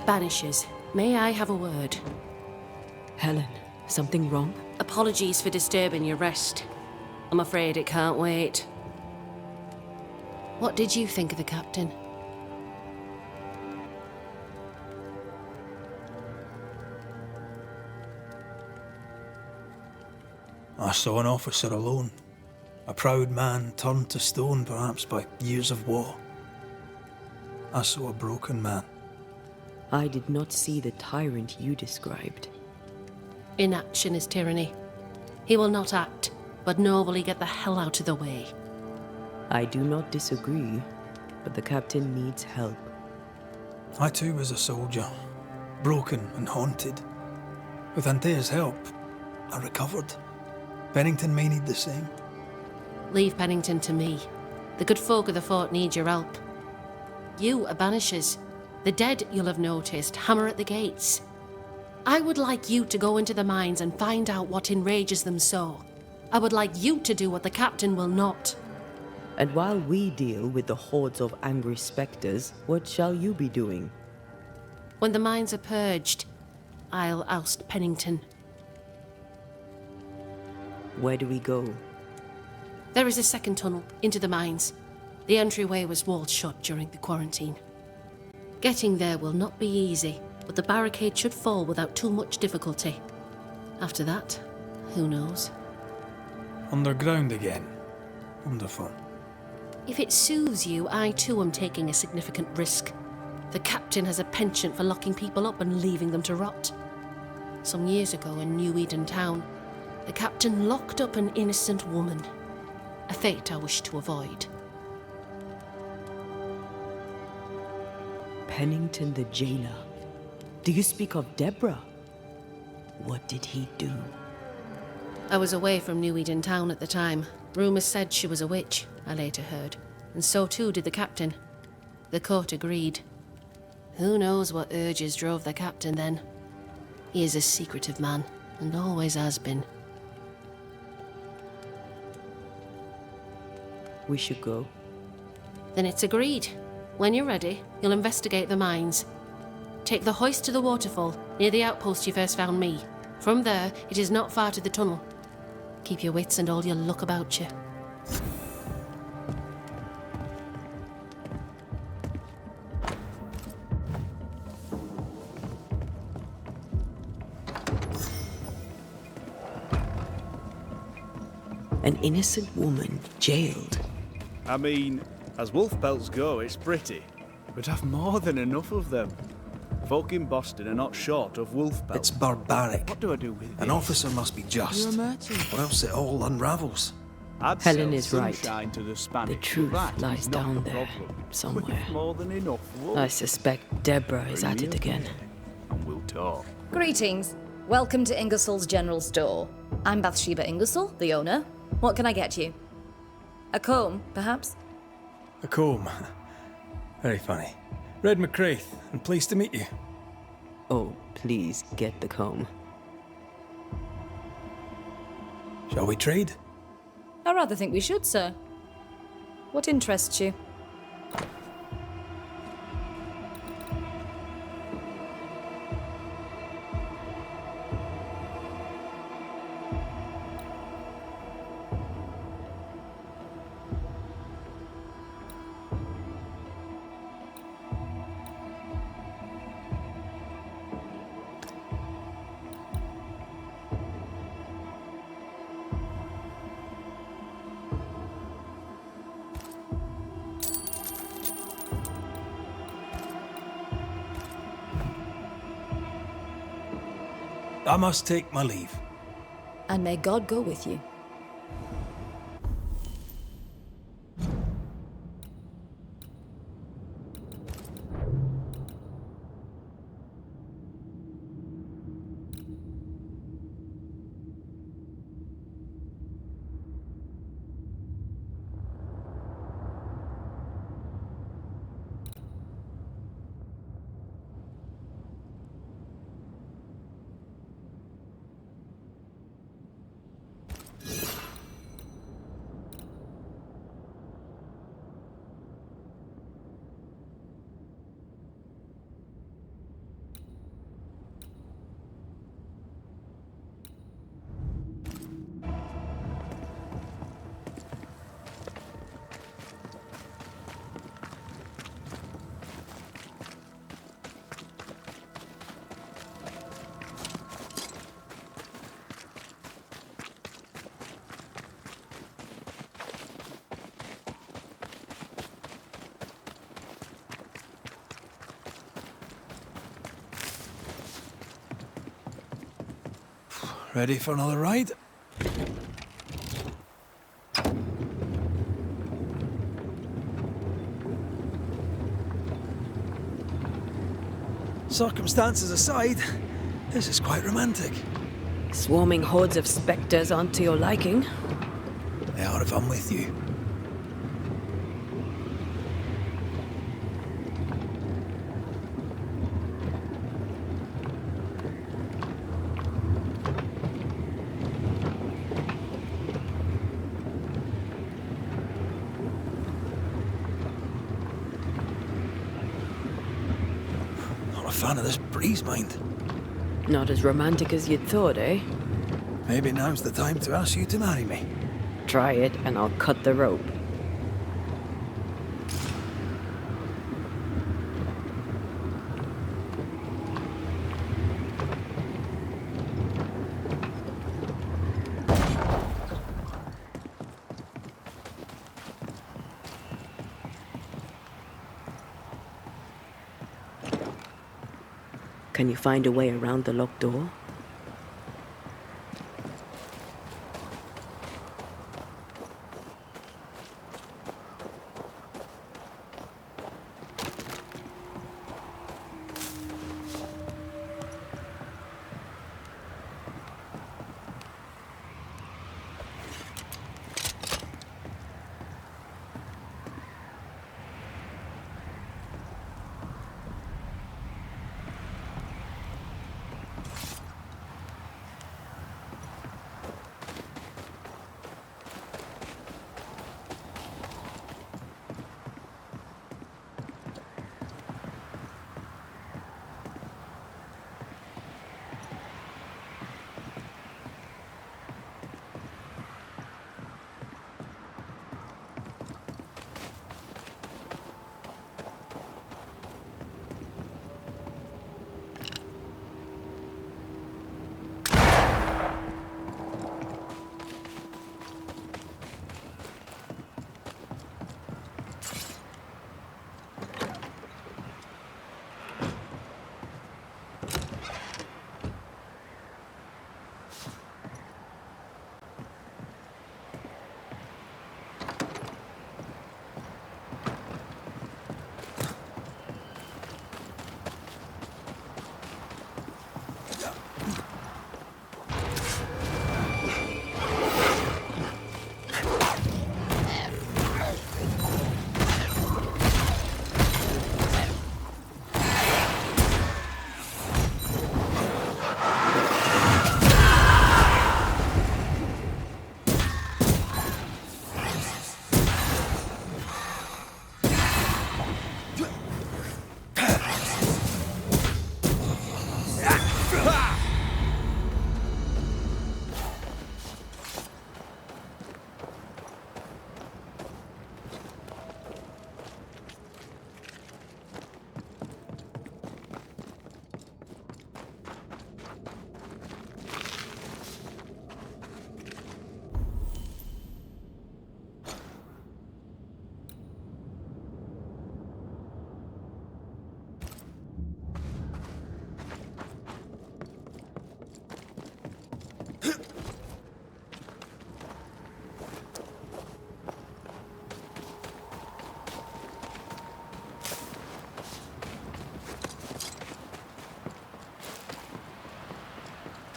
Banishers, may I have a word? Helen, something wrong? Apologies for disturbing your rest. I'm afraid it can't wait. What did you think of the captain? I saw an officer alone. A proud man turned to stone, perhaps by years of war. I saw a broken man. I did not see the tyrant you described. Inaction is tyranny. He will not act, but nobly get the hell out of the way. I do not disagree, but the captain needs help. I too was a soldier, broken and haunted. With Antea's help, I recovered. Pennington may need the same. Leave Pennington to me. The good folk of the fort need your help. You are Banishers. The dead, you'll have noticed, hammer at the gates. I would like you to go into the mines and find out what enrages them so. I would like you to do what the captain will not. And while we deal with the hordes of angry spectres, what shall you be doing? When the mines are purged, I'll oust Pennington. Where do we go? There is a second tunnel into the mines. The entryway was walled shut during the quarantine. Getting there will not be easy, but the barricade should fall without too much difficulty. After that, who knows? Underground again. Wonderful. If it soothes you, I too am taking a significant risk. The captain has a penchant for locking people up and leaving them to rot. Some years ago in New Eden town, the captain locked up an innocent woman. A fate I wish to avoid. Pennington the jailer. Do you speak of Deborah? What did he do? I was away from New Eden town at the time. Rumours said she was a witch, I later heard. And so too did the captain. The court agreed. Who knows what urges drove the captain then? He is a secretive man, and always has been. We should go. Then it's agreed. When you're ready, you'll investigate the mines. Take the hoist to the waterfall, near the outpost you first found me. From there, it is not far to the tunnel. Keep your wits and all your luck about you. An innocent woman jailed. I mean, as wolf pelts go, it's pretty. But I've more than enough of them. Folk in Boston are not short of wolf pelts. It's barbaric. What do I do with An this? officer must be just. You're a merchant. Or else it all unravels. I'd Helen sell is right. sunshine to the Spanish. The truth That is lies not down the there, problem. somewhere. We've more than enough wolf. I suspect Deborah is at it again. And we'll talk. Greetings. Welcome to Ingersoll's General Store. I'm Bathsheba Ingersoll, the owner. What can I get you? A comb, perhaps? A comb. Very funny. Red McRaith, and pleased to meet you. Oh, please get the comb. Shall we trade? I rather think we should, sir. What interests you? I must take my leave. And may God go with you. Ready for another ride? Circumstances aside, this is quite romantic. Swarming hordes of spectres aren't to your liking. They are if I'm with you. fan of this breeze, mind. Not as romantic as you'd thought, eh? Maybe now's the time to ask you to marry me. Try it and I'll cut the rope. Can you find a way around the locked door?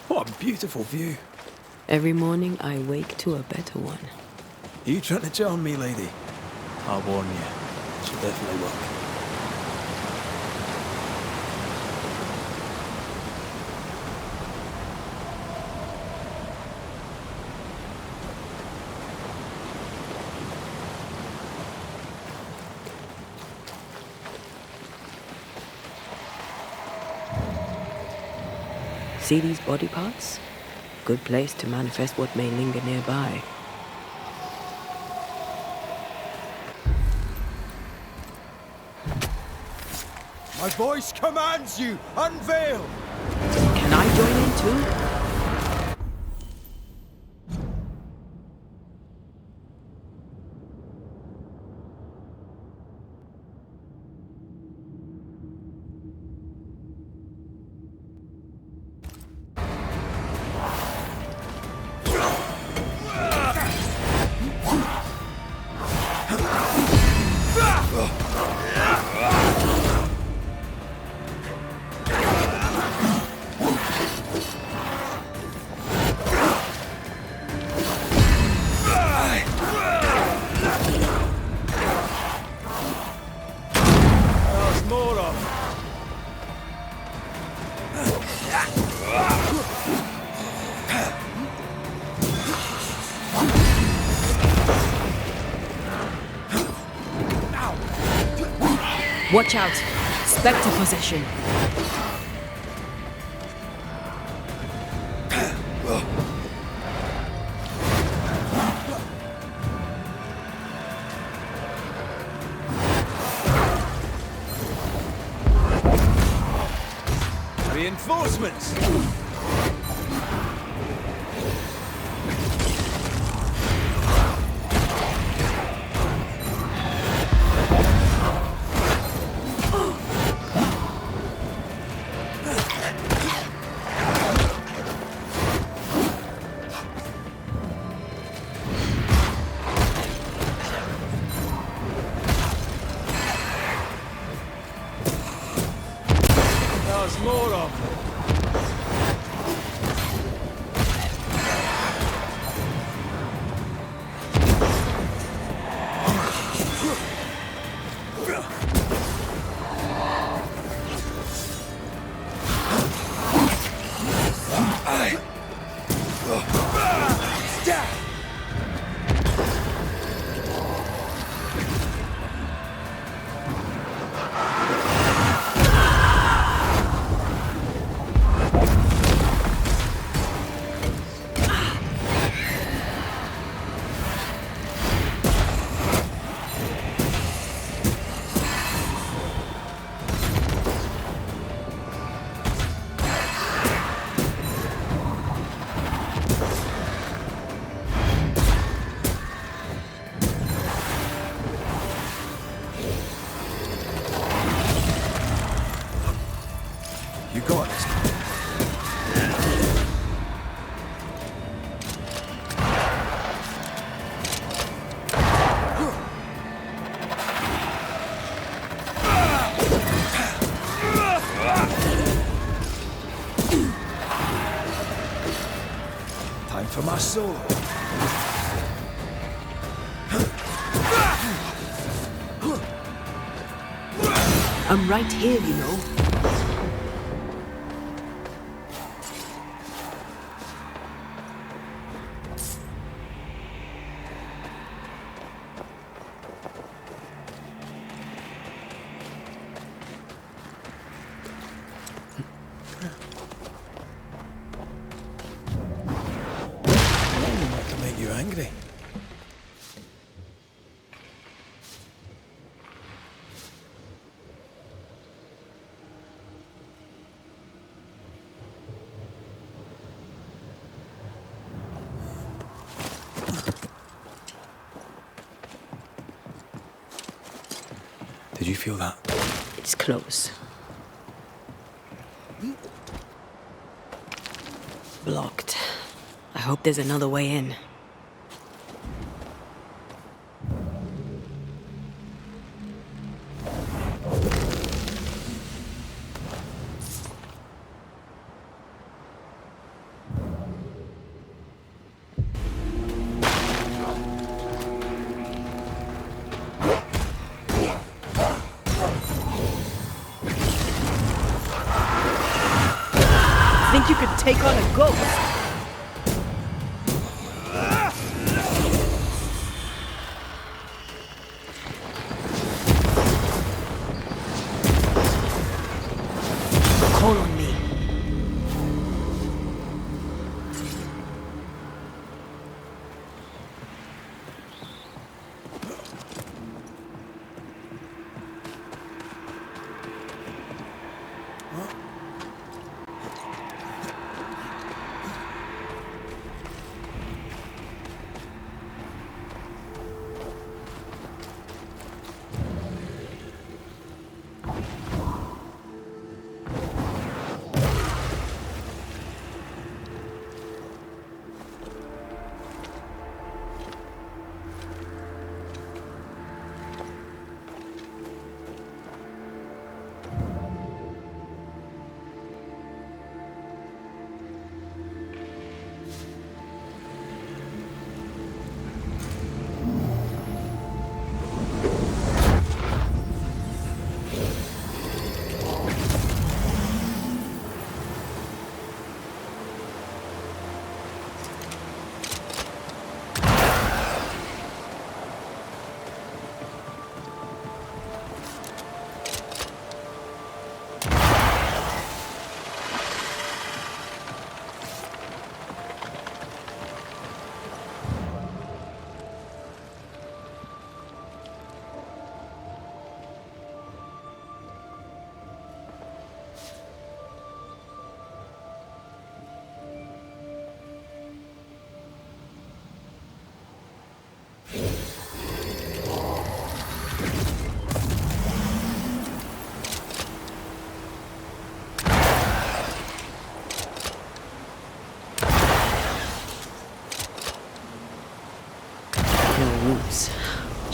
What a beautiful view. Every morning I wake to a better one. You trying to charm me, lady? I'll warn you. She'll definitely work. See these body parts? Good place to manifest what may linger nearby. My voice commands you! Unveil! Can I join in too? Watch out! Spectre possession! Reinforcements! There's more of them. You got this. Time for my solo. I'm right here, you know. Not to make you angry. Did you feel that? It's close. Blocked. I hope there's another way in. Think you could take on a ghost? Call on me.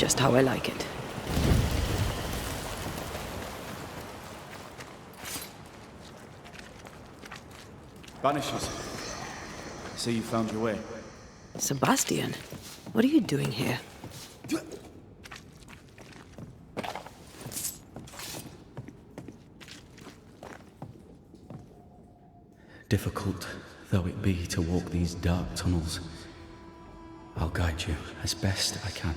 Just how I like it. Banishers. See you found your way. Sebastian, what are you doing here? Difficult though it be to walk these dark tunnels, I'll guide you as best I can.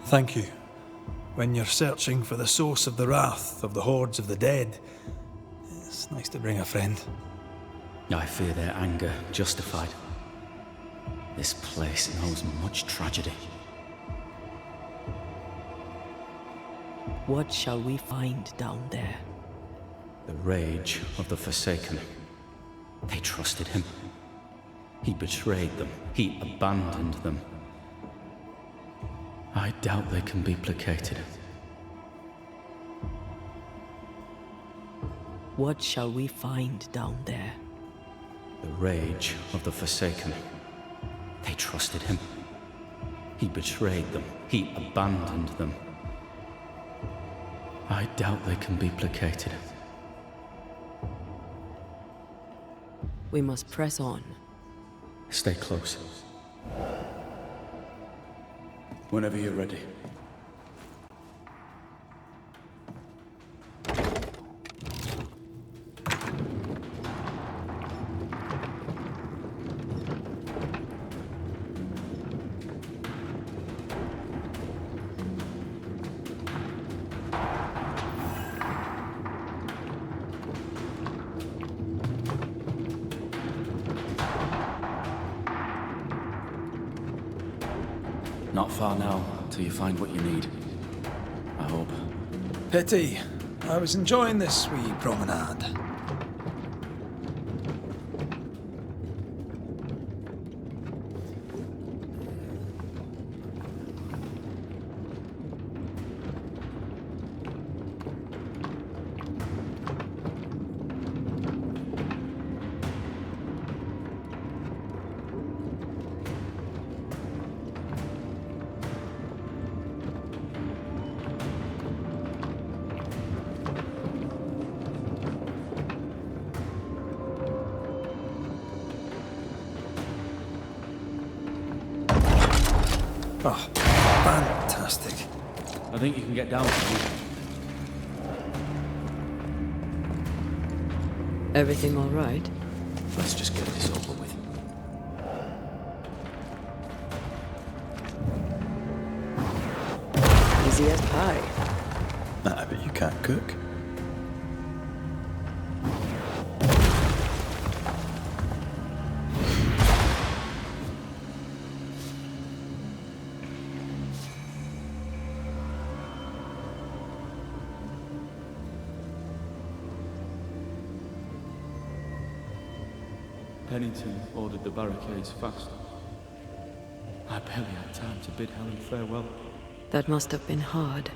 Thank you. When you're searching for the source of the wrath of the hordes of the dead, it's nice to bring a friend. I fear their anger justified. This place knows much tragedy. What shall we find down there? The rage of the Forsaken. They trusted him. He betrayed them. He abandoned them. I doubt they can be placated. What shall we find down there? The rage of the Forsaken. They trusted him. He betrayed them. He abandoned them. I doubt they can be placated. We must press on. Stay close. Whenever you're ready. Not far now, till you find what you need. I hope. Pity. I was enjoying this wee promenade. Oh, fantastic. I think you can get down from here. Everything all right? Let's just get this over with. Easy as pie. Nah, but you can't cook. Pennington ordered the barricades fast. I barely had time to bid Helen farewell. That must have been hard.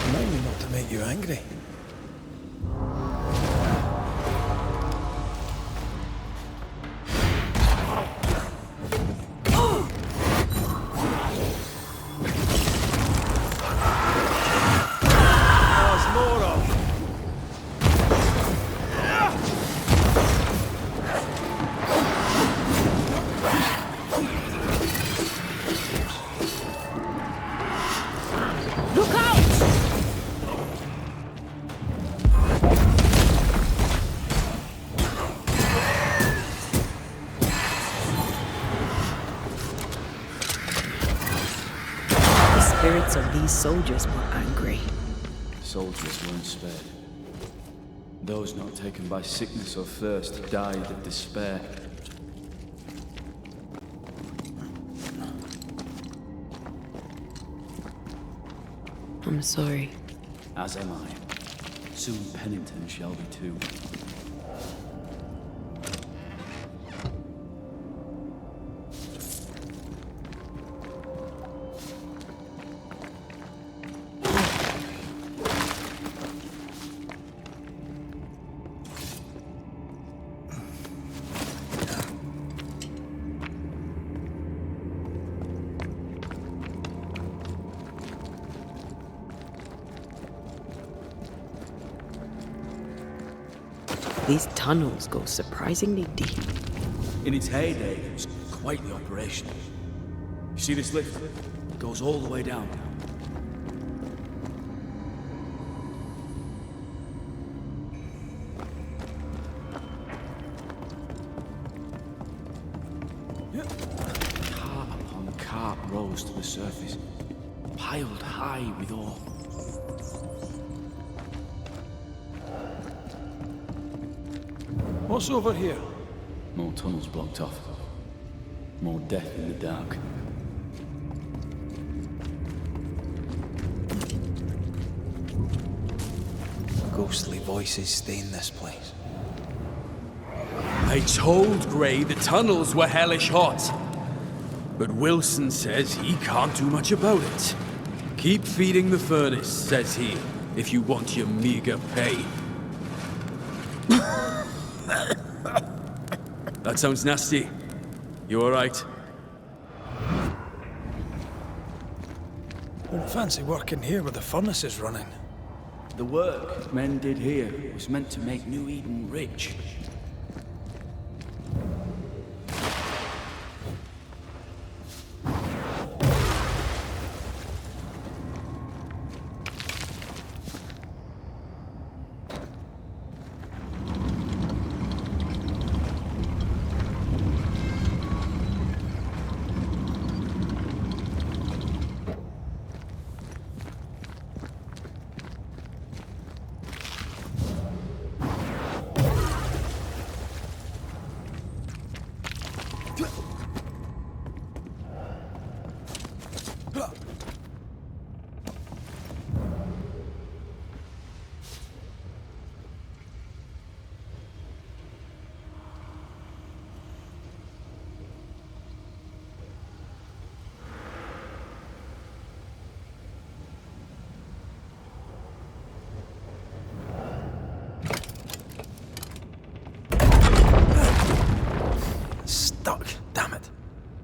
Remind me not to make you angry. Spirits of these soldiers were angry. Soldiers weren't spared. Those not taken by sickness or thirst died of despair. I'm sorry. As am I. Soon Pennington shall be too. These tunnels go surprisingly deep. In its heyday, it was quite the operation. You see this lift? It goes all the way down. Cart upon cart rose to the surface, piled high with ore. What's over here? More tunnels blocked off. More death in the dark. Ghostly voices stay in this place. I told Gray the tunnels were hellish hot. But Wilson says he can't do much about it. Keep feeding the furnace, says he, if you want your meager pay. That sounds nasty. You alright? Wouldn't fancy working here with the furnaces running. The work men did here was meant to make New Eden rich. Damn it.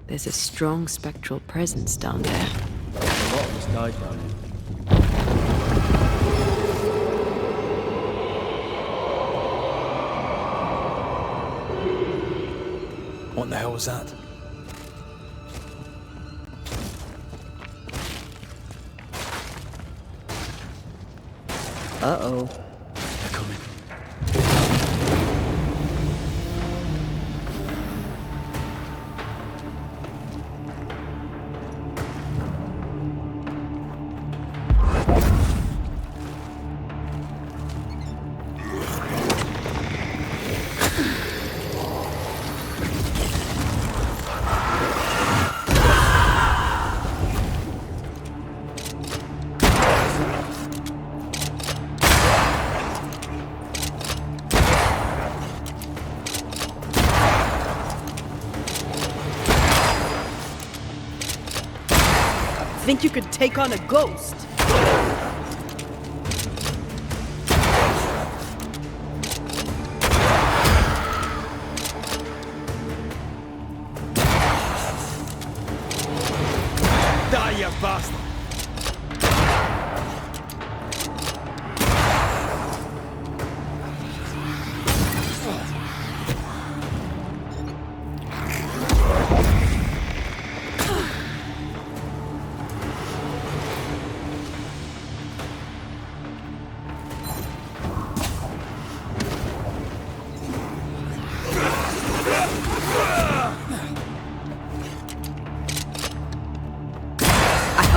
There's a strong spectral presence down there. A lot of us died down here. What the hell was that? Uh-oh. They're coming. Think you could take on a ghost? Die, you bastard!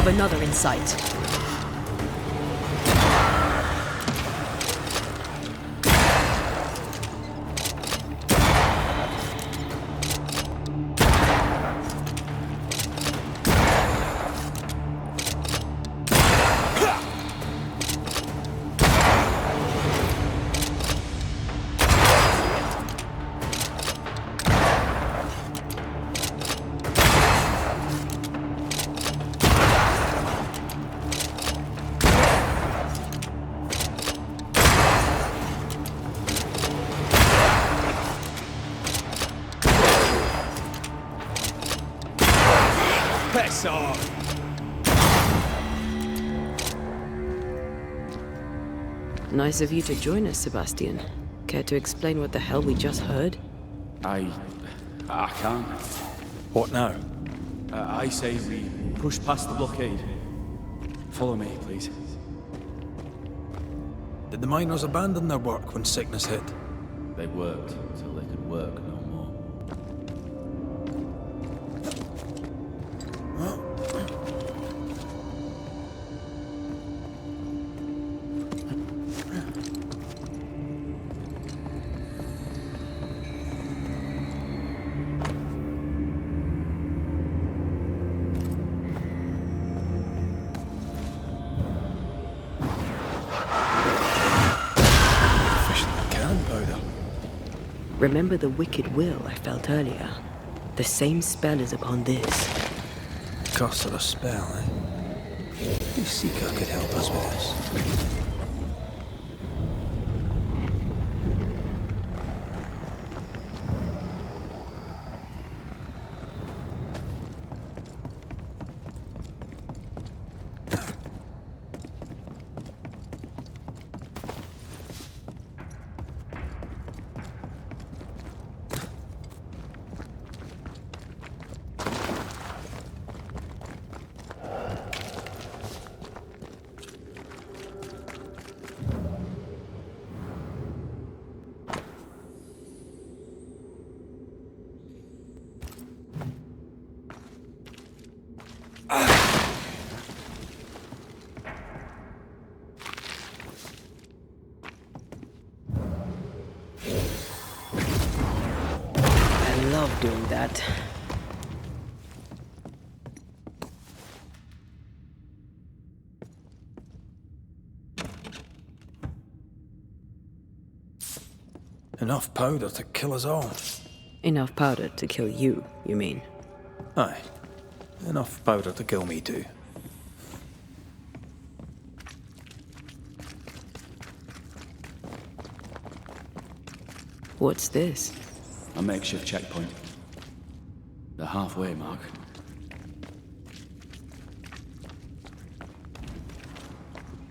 Another in sight. sword. Nice of you to join us, Sebastian. Care to explain what the hell we just heard? I can't. What now? I say we push past the blockade. Follow me, please. Did the miners abandon their work when sickness hit? They worked till they could work no more. Remember the wicked will I felt earlier? The same spell is upon this. Curse of a spell, eh? You Seeker could help us with this. I love doing that. Enough powder to kill us all. Enough powder to kill you, you mean? Aye. Enough powder to kill me too. What's this? A makeshift checkpoint. The halfway mark.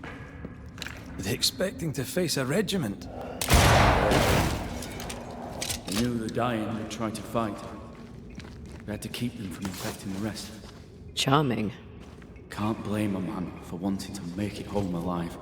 Are they expecting to face a regiment? They knew the dying would try to fight. We had to keep them from infecting the rest. Charming. Can't blame a man for wanting to make it home alive.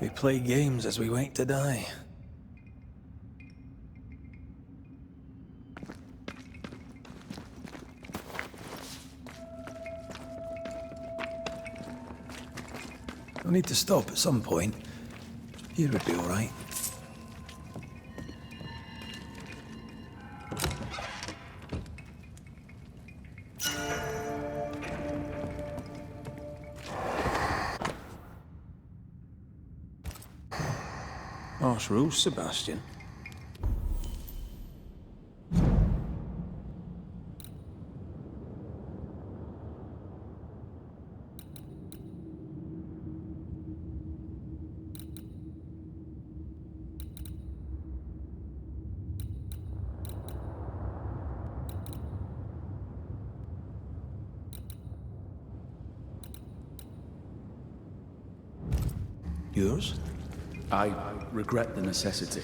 We play games as we wait to die. We'll need to stop at some point. Here would be all right. Harsh rules, Sebastian. Yours? I regret the necessity.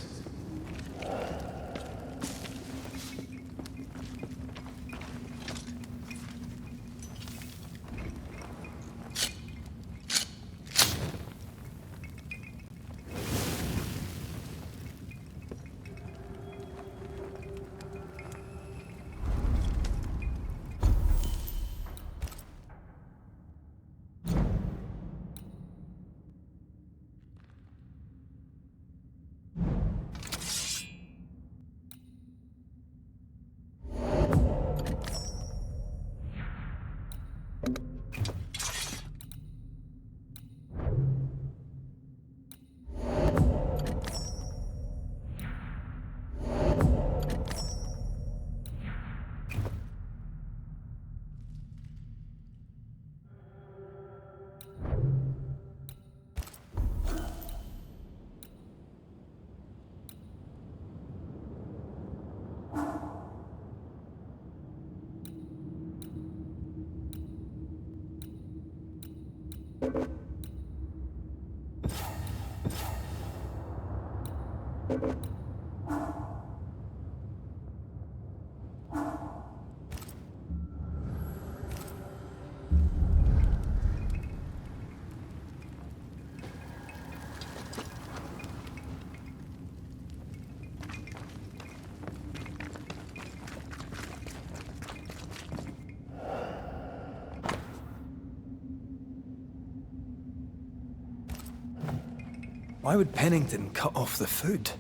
Why would Pennington cut off the food?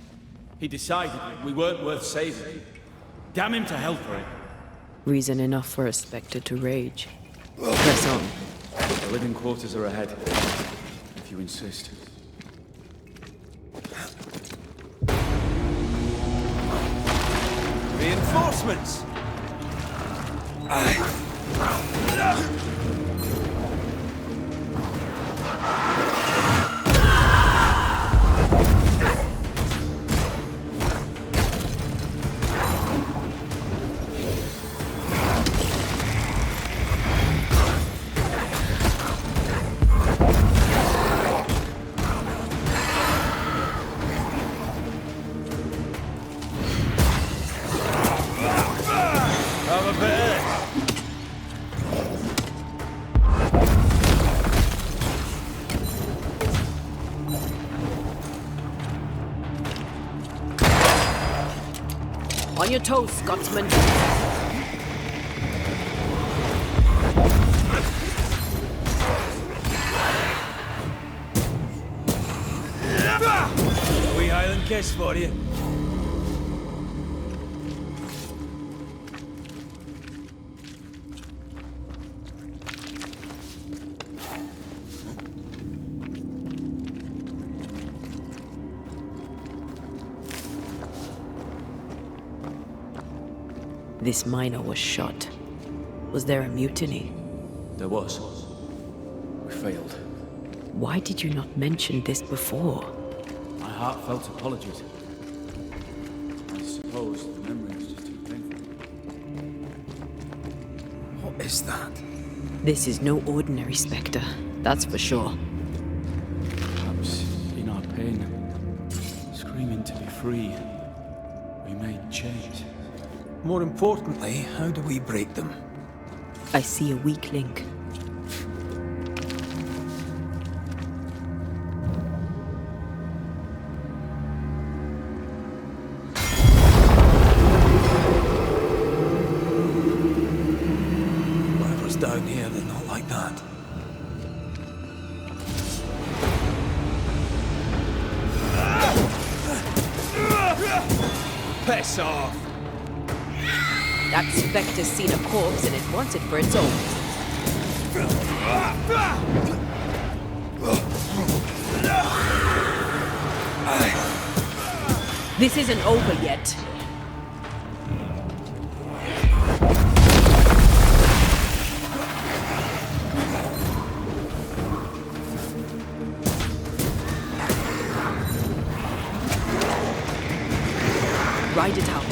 He decided we weren't worth saving. Damn him to hell for it. Reason enough for a Spectre to rage. Press on. The living quarters are ahead, if you insist. Reinforcements! On your toes, Scotsman. A wee Highland kiss for you. This miner was shot. Was there a mutiny? There was. We failed. Why did you not mention this before? My heartfelt apologies. I suppose the memory was just too painful. What is that? This is no ordinary Spectre, that's for sure. Perhaps in our pain, screaming to be free, we made change. More importantly, how do we break them? I see a weak link. Whatever's down here, they're not like that. Piss off! That Spectre's seen a corpse and it wants it for its own. This isn't over yet. Ride it out.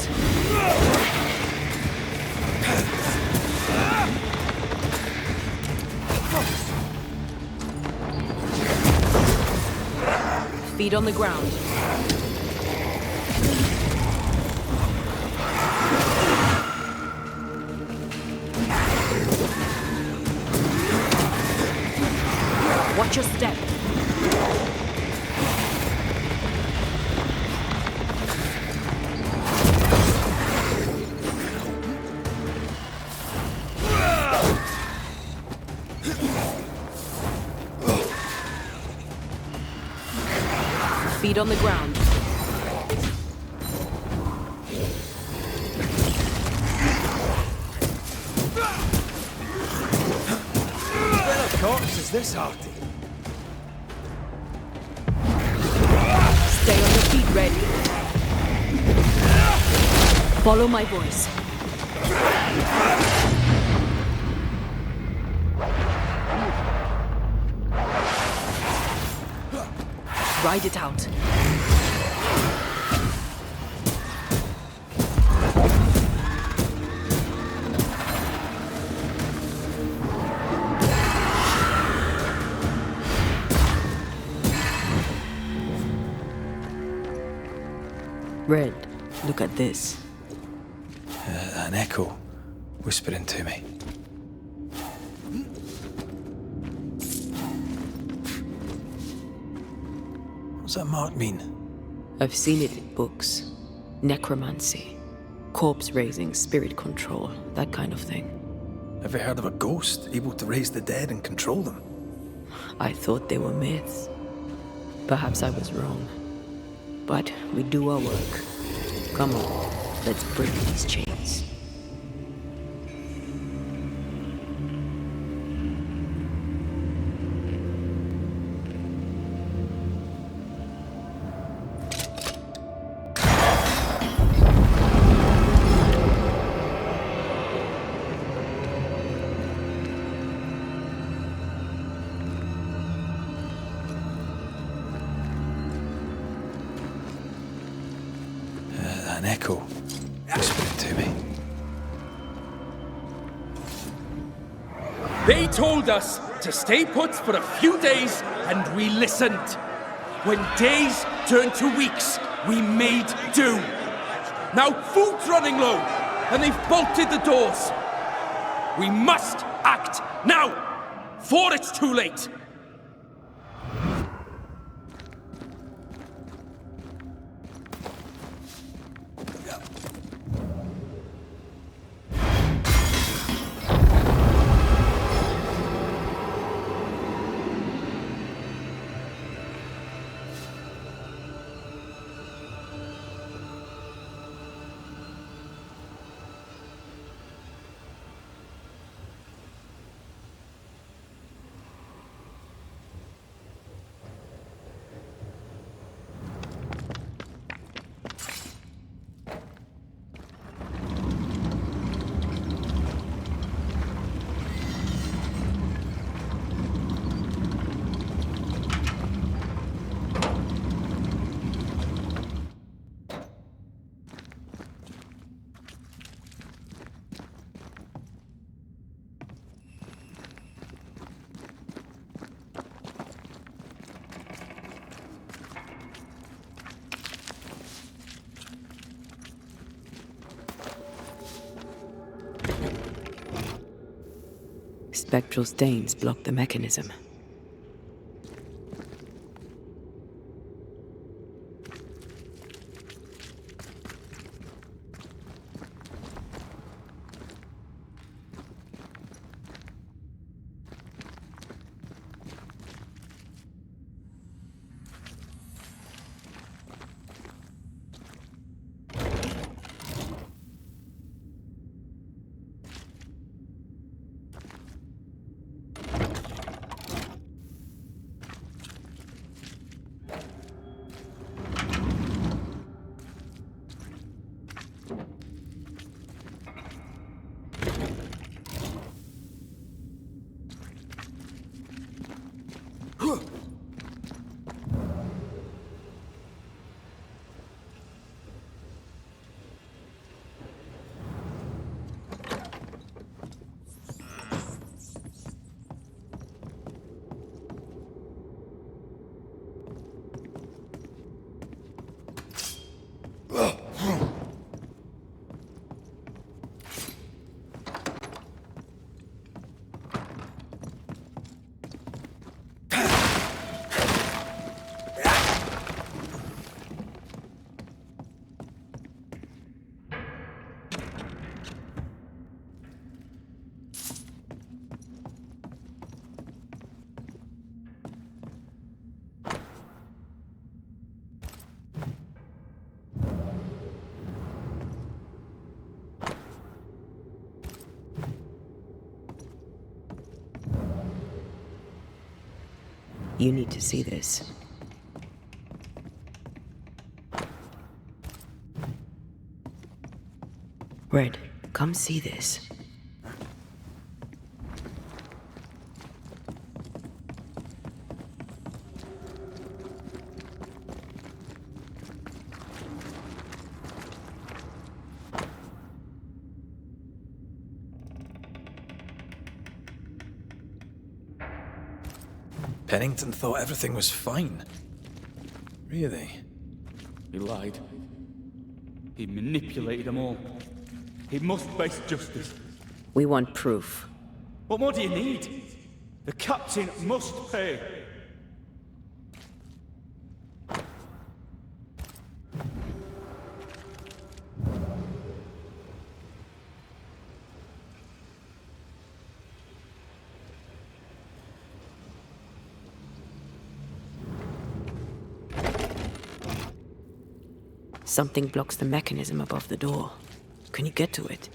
Feet on the ground. Watch your step. Feet on the ground. Where the corpse is this, Artie? Stay on your feet, Red. Follow my voice. Ride it out. Red, look at this. An echo whispering to me. What's that mark mean? I've seen it in books. Necromancy. Corpse raising, spirit control, that kind of thing. Ever heard of a ghost able to raise the dead and control them? I thought they were myths. Perhaps I was wrong. But we do our work. Come on, let's break these chains. An echo whispering to me. They told us to stay put for a few days, and we listened. When days turned to weeks, we made do. Now food's running low, and they've bolted the doors. We must act now, before it's too late. Spectral stains block the mechanism. You need to see this. Red, come see this. Pennington thought everything was fine. Really? He lied. He manipulated them all. He must face justice. We want proof. What more do you need? The captain must pay. Something blocks the mechanism above the door. Can you get to it?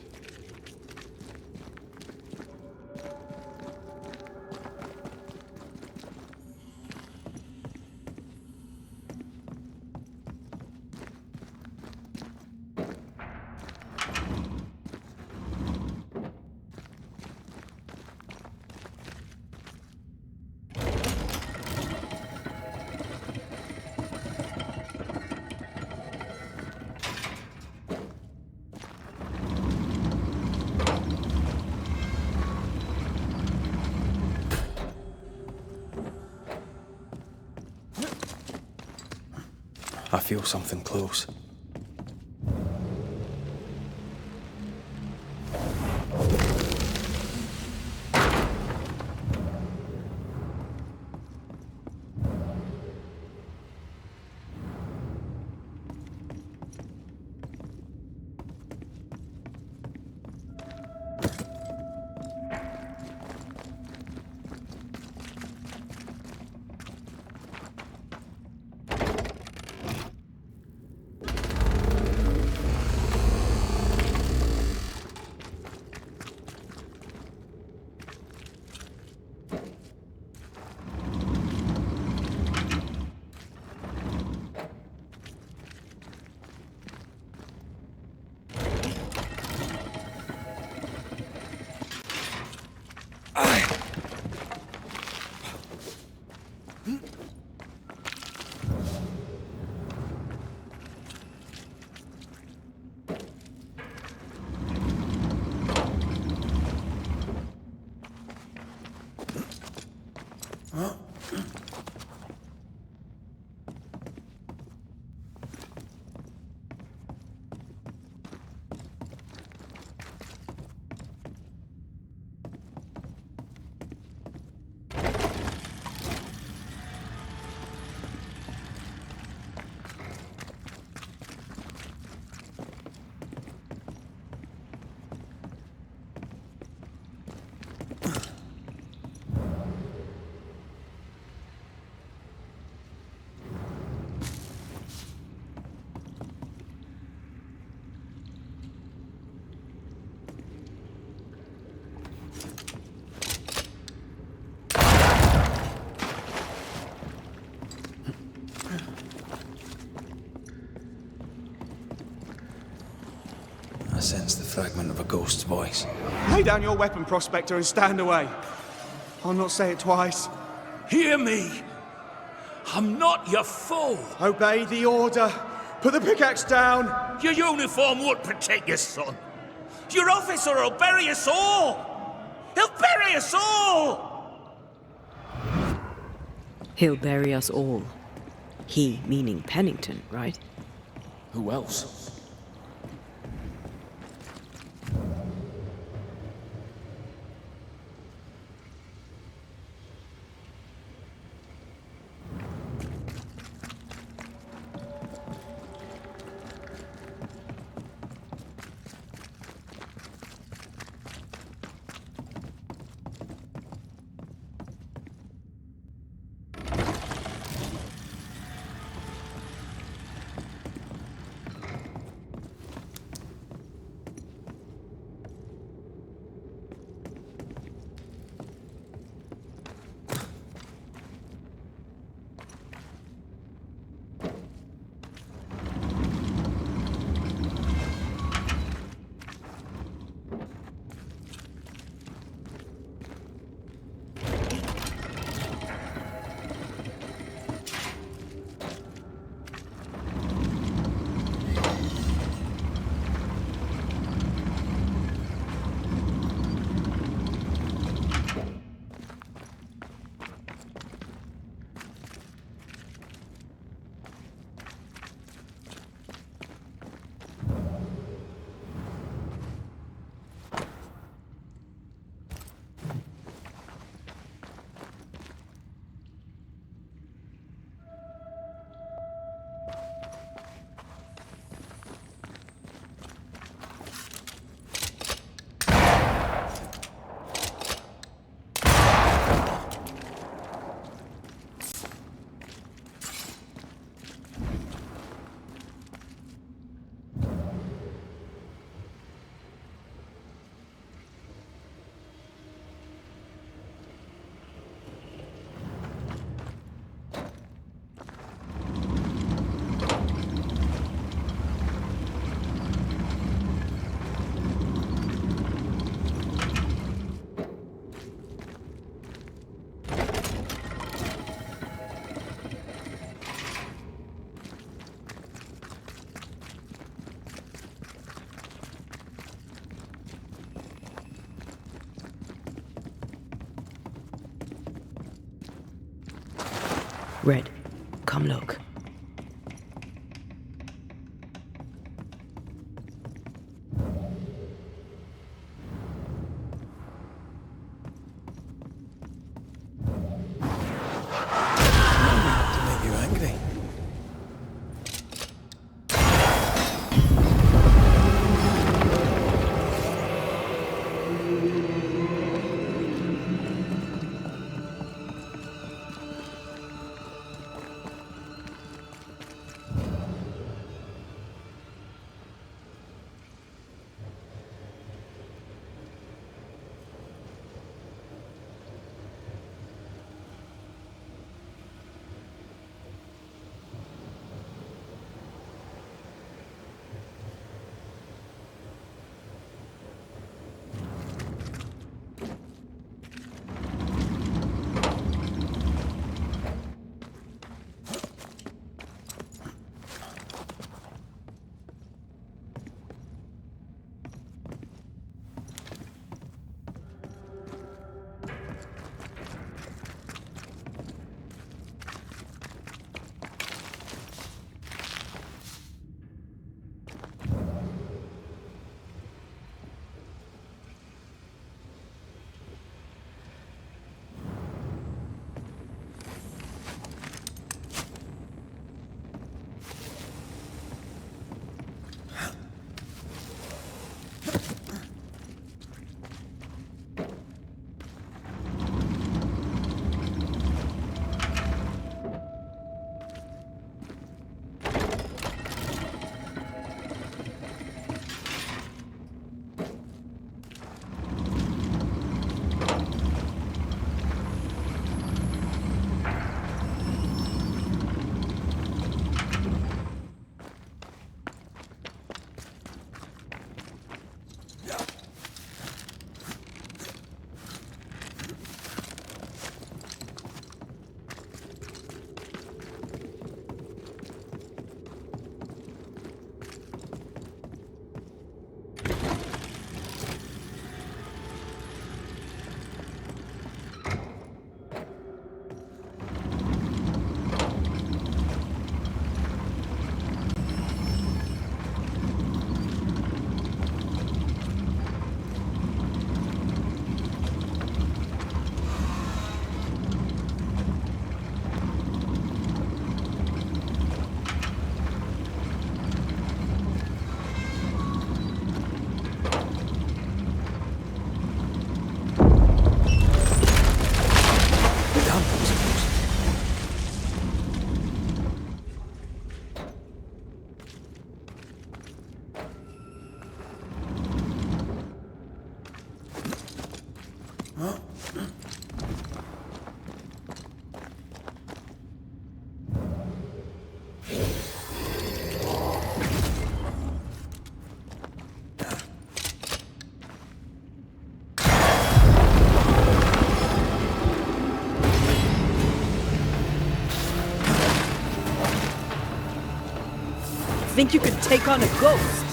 I feel something close. I sense the fragment of a ghost's voice. Lay down your weapon, Prospector, and stand away. I'll not say it twice. Hear me! I'm not your foe! Obey the order! Put the pickaxe down! Your uniform won't protect your son! Your officer will bury us all! He'll bury us all! He'll bury us all. He meaning Pennington, right? Who else? Red, come look. To make you angry. Think you could take on a ghost?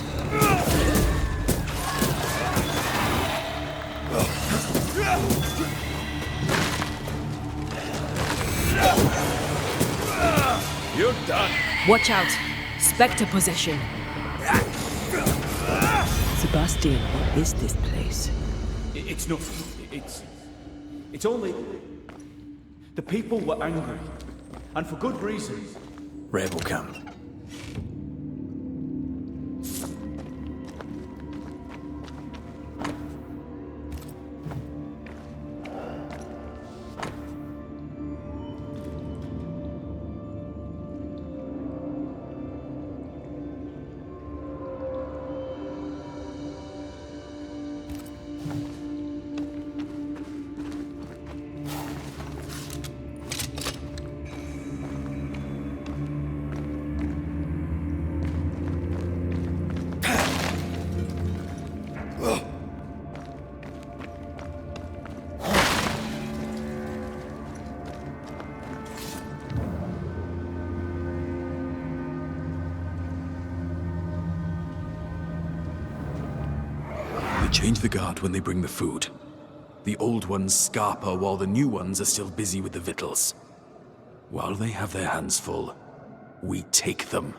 You're done. Watch out. Spectre possession. Sebastian, what is this place? It's nothing. It's only... The people were angry. And for good reason. Rebel camp. Change the guard when they bring the food. The old ones scarper while the new ones are still busy with the victuals. While they have their hands full, we take them.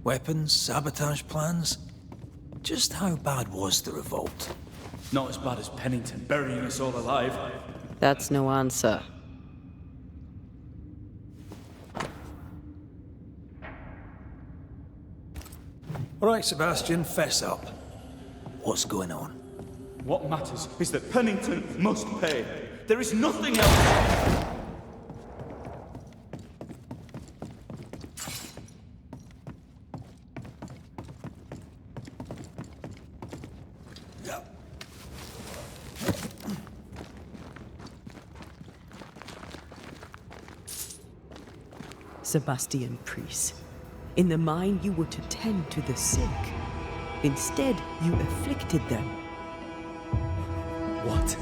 Weapons, sabotage plans. Just how bad was the revolt? Not as bad as Pennington burying us all alive. That's no answer. All right, Sebastian, fess up. What's going on? What matters is that Pennington must pay. There is nothing else. Sebastian Priest. In the mine, you were to tend to the sick. Instead, you afflicted them. What?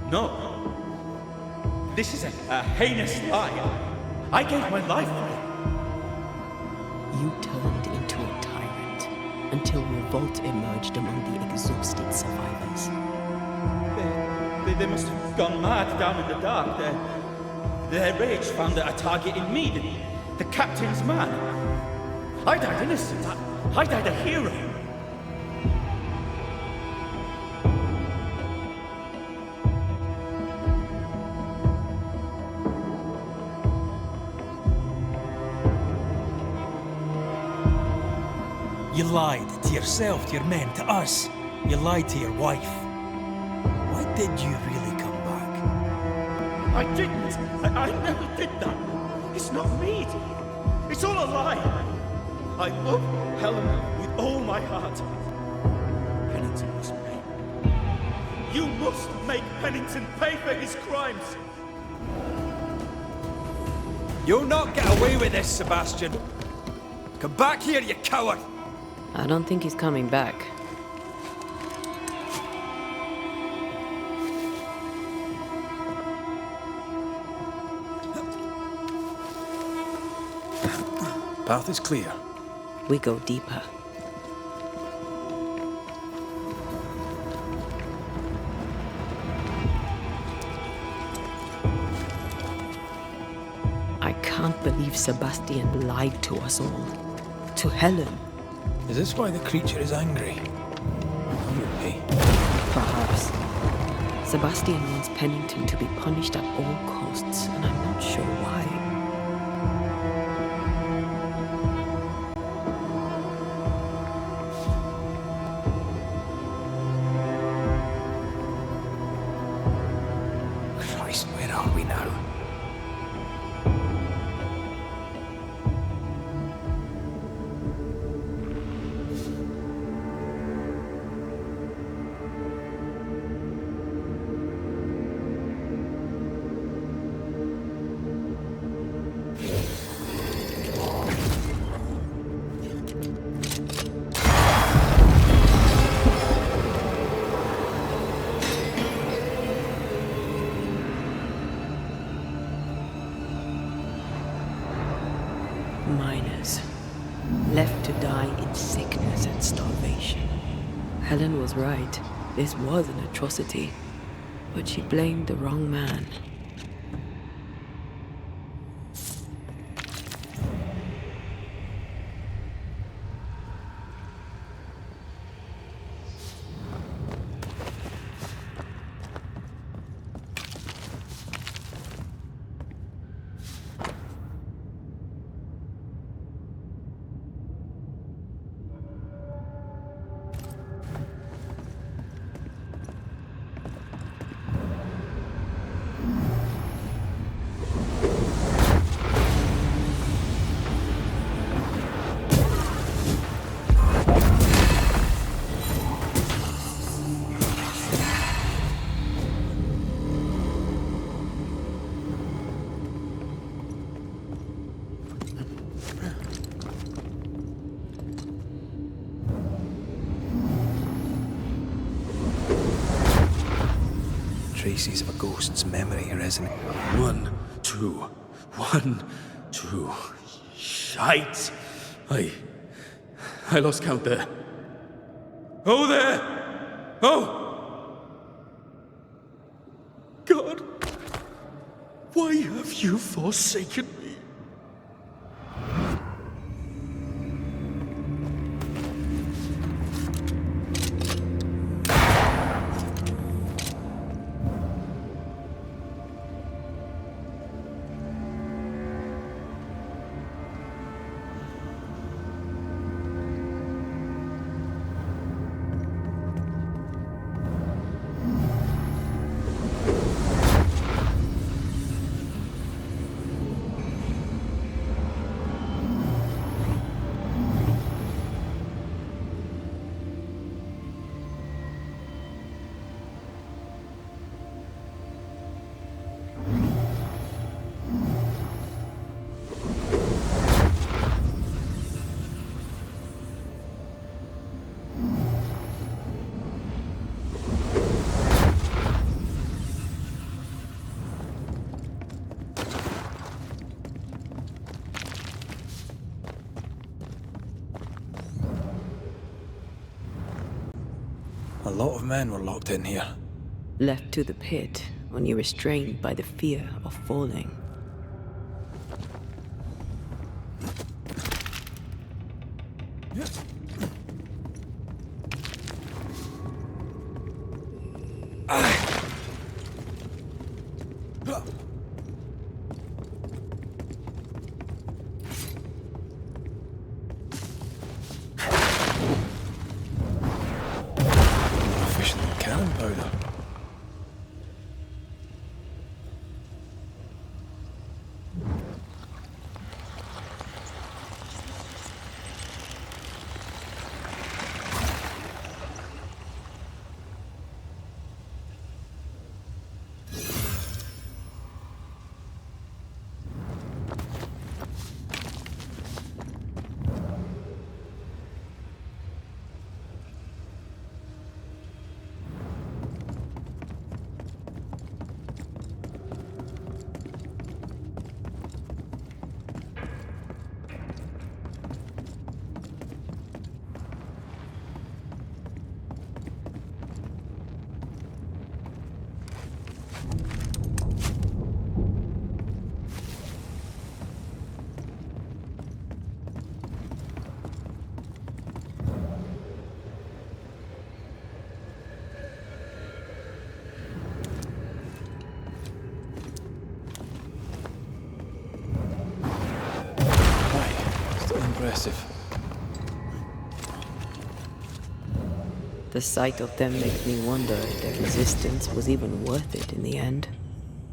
No. This is a heinous lie. I gave my life for it. You turned into a tyrant until revolt emerged among the exhausted survivors. They must have gone mad down in the dark. Their rage found a target in me, the captain's man. I died innocent. I died a hero. You lied to yourself, to your men, to us. You lied to your wife. Why did you really come back? I didn't. I never did that. It's not me. It's all a lie. I love Helen with all my heart. Pennington must pay. You must make Pennington pay for his crimes. You'll not get away with this, Sebastian. Come back here, you coward! I don't think he's coming back. Path is clear. We go deeper. I can't believe Sebastian lied to us all. To Helen. Is this why the creature is angry? Probably. Perhaps. Sebastian wants Pennington to be punished at all costs, and I'm not sure why. Christ, where are we now? Miners, left to die in sickness and starvation. Helen was right. This was an atrocity. But she blamed the wrong man. traces of a ghost's memory resonate. 1, 2, 1, 2. Shite! I lost count there. Oh, there! Oh! God! Why have you forsaken me? A lot of men were locked in here. Left to the pit, only restrained by the fear of falling. Impressive. The sight of them makes me wonder if their resistance was even worth it in the end.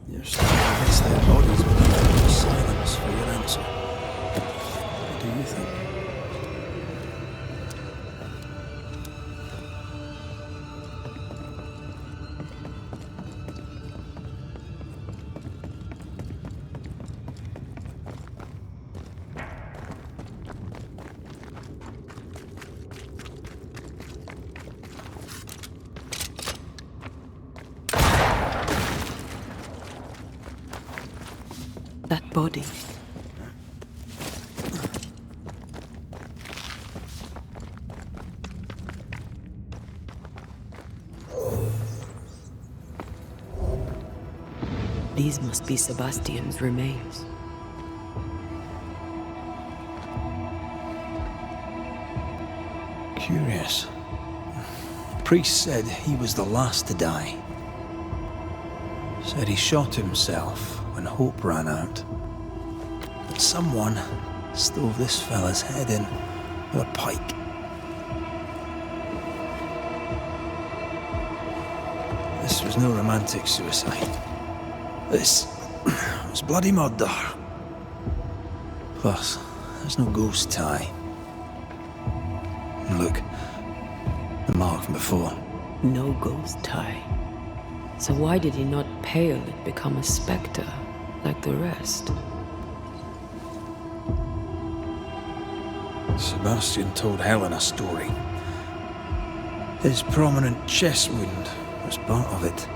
You're starting to miss their bodies with silence for your answer. What do you think? That body. These must be Sebastian's remains. Curious. Priest said he was the last to die. Said he shot himself when hope ran out. But someone stove this fella's head in with a pike. This was no romantic suicide. This was bloody murder. Plus, there's no ghost tie. And look, the mark from before. No ghost tie. So why did he not pale and become a spectre like the rest? Sebastian told Helen a story. His prominent chest wound was part of it.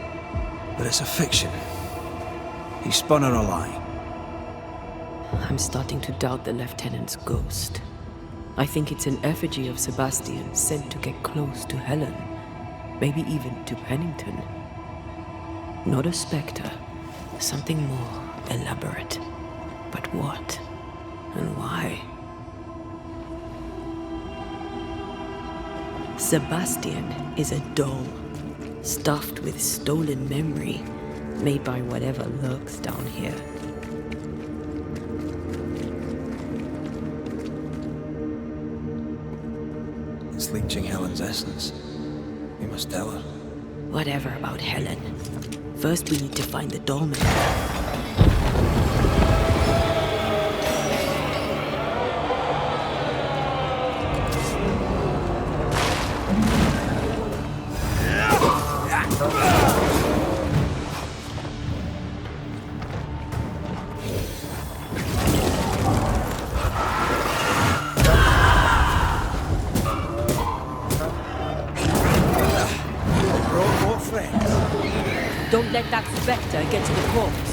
But it's a fiction. He spun her a lie. I'm starting to doubt the Lieutenant's ghost. I think it's an effigy of Sebastian sent to get close to Helen. Maybe even to Pennington. Not a spectre. Something more elaborate. But what? And why? Sebastian is a doll, stuffed with stolen memory, made by whatever lurks down here. It's leeching Helen's essence. We must tell her. Whatever about Helen. First we need to find the dollman. Don't let that spectre get to the corpse.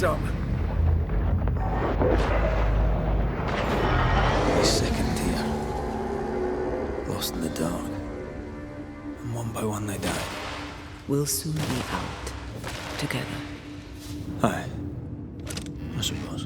Up. He's sick and dear. Lost in the dark. And one by one they die. We'll soon be out. Together. Aye. I suppose.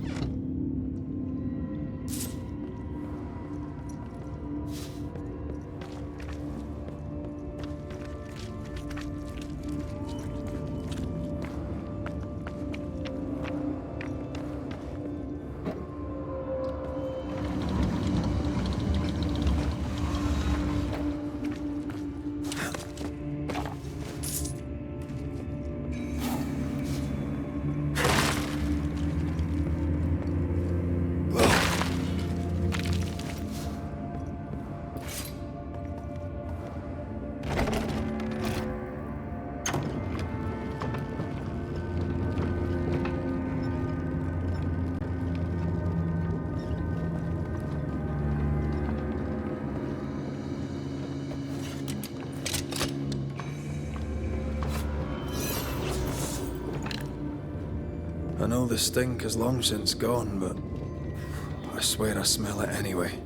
I know the stink is long since gone, but I swear I smell it anyway.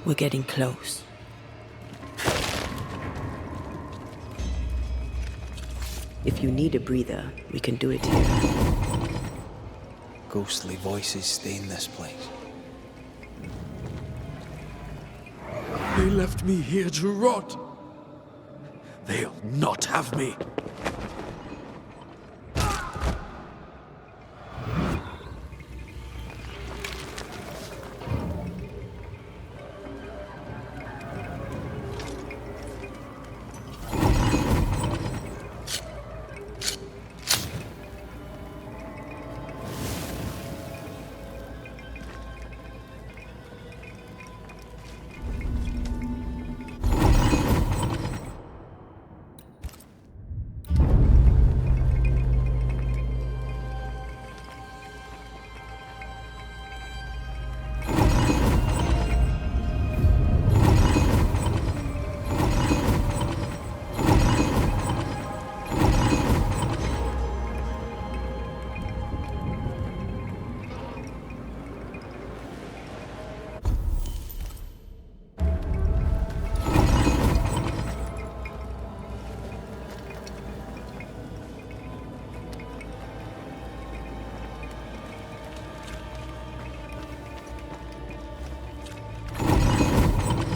We're getting close. If you need a breather, we can do it here. Ghostly voices stain this place. They left me here to rot. They'll not have me.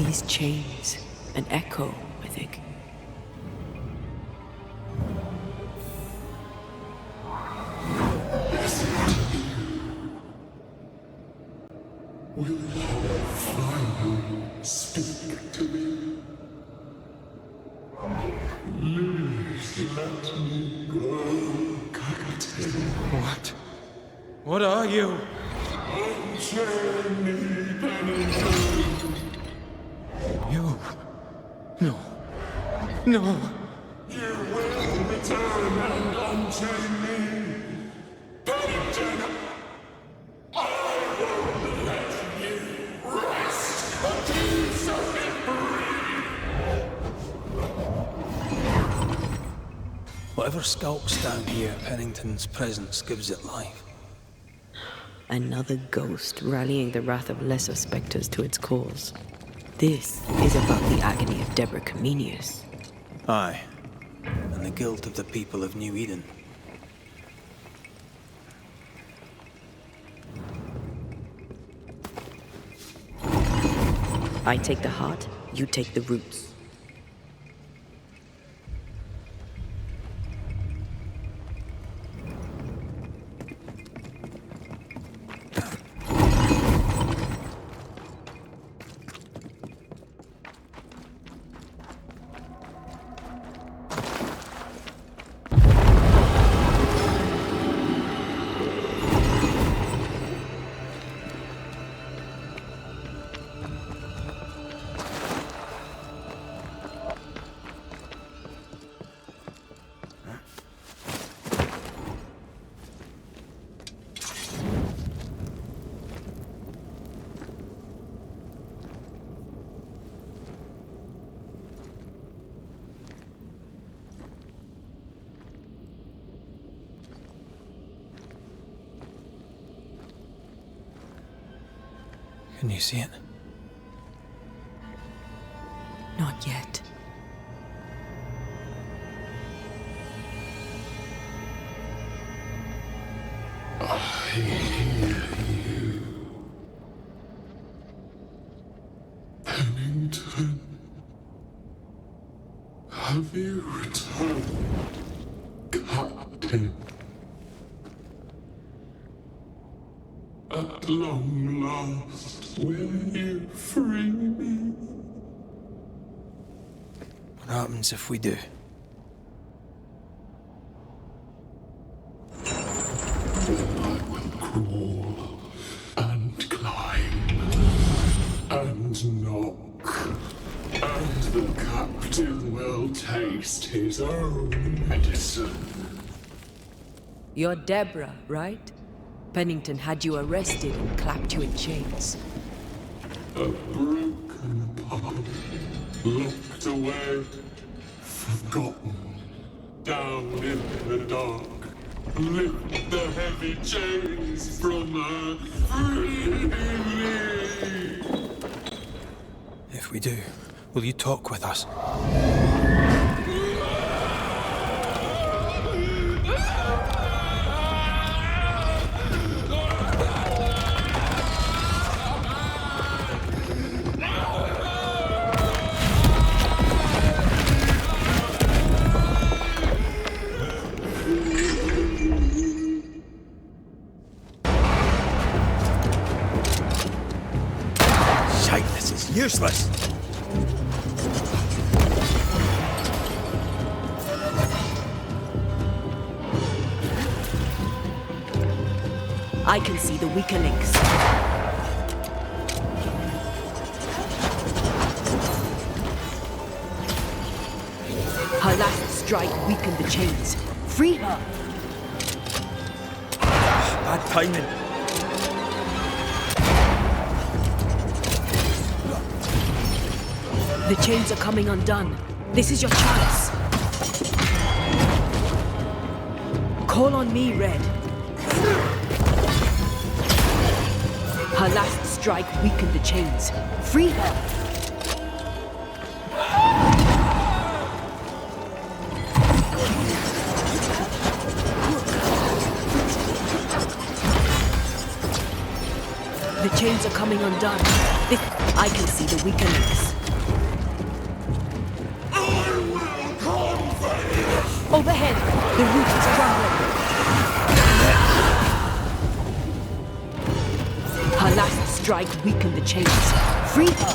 These chains, an echo, I think. Will you finally speak to me? Please let me go, Captain. What? What are you? Unchain me, Pennington. You? No. No. You will return and unchain me. Pennington, I won't let you rest until you set me free. Whatever skulks down here, Pennington's presence gives it life. Another ghost rallying the wrath of lesser spectres to its cause. This is about the agony of Deborah Comenius. Aye, and the guilt of the people of New Eden. I take the heart, you take the roots. Can you see it? Not yet. I hear you. Pennington, have you returned, Captain? At long last, will you free me? What happens if we do? Then I will crawl and climb and knock, and the captain will taste his own medicine. You're Deborah, right? Pennington had you arrested and clapped you in chains. A broken path, locked away, forgotten, down in the dark. Lift the heavy chains from her, free me! If we do, will you talk with us? Useless! I can see the weaker links. Her last strike weakened the chains. Free her! Bad timing. The chains are coming undone. This is your chance. Call on me, Red. Her last strike weakened the chains. Free her! The chains are coming undone. I can see the weaker links. Overhead, the roof is crumbling. Her last strike weakened the chains. Free her!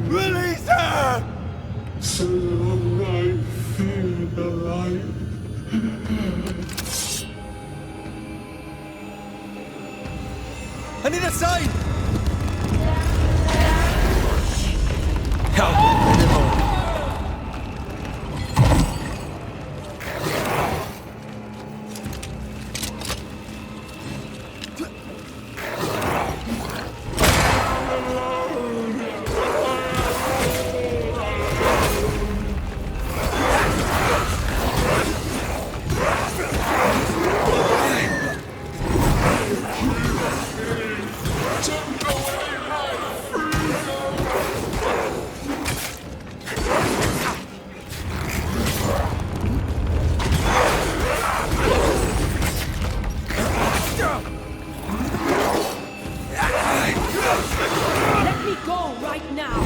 Release her! So long I feel alive. I need a sign! Help! Let me go right now!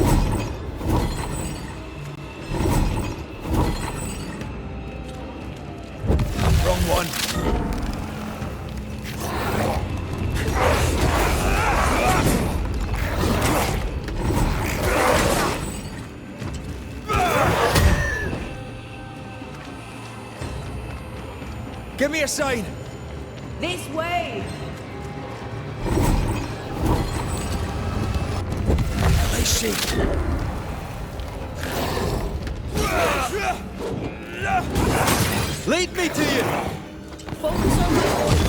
Wrong one. Give me a sign! This way! I see. Lead me to you! Focus on my voice.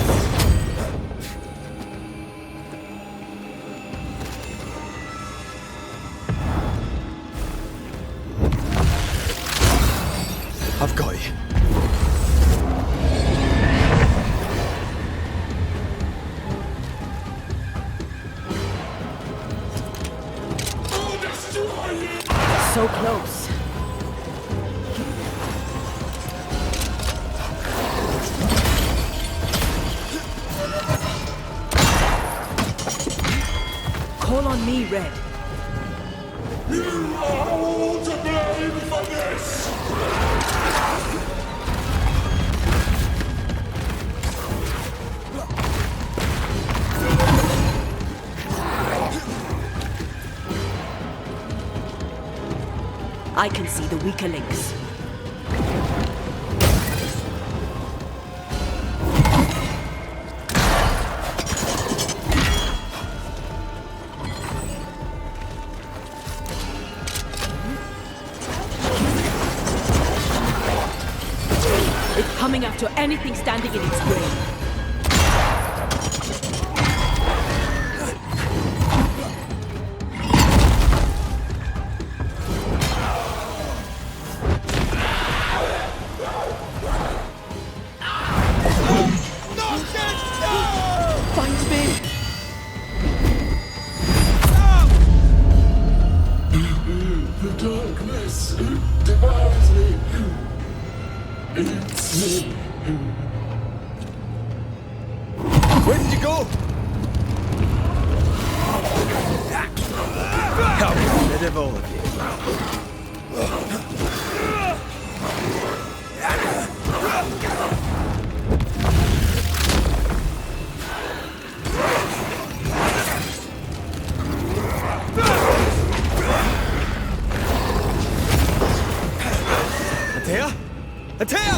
I've got you. So close. Call on me, Red. You are all to blame for this! I can see the weaker links. It's coming after anything standing in its way. The darkness devours me. It's me. Where did you go? Come, rid of all of you. Antea? Antea!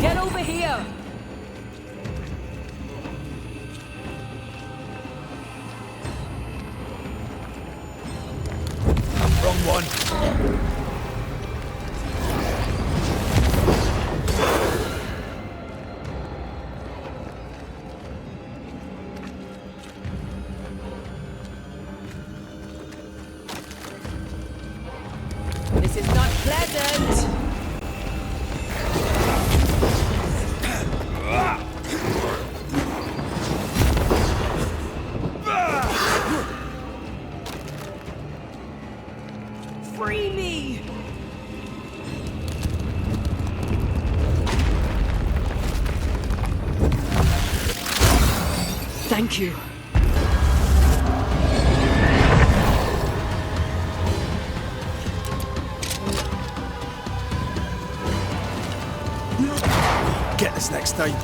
Get over here! Wrong one. peasant! Free me! Thank you. Get this next time.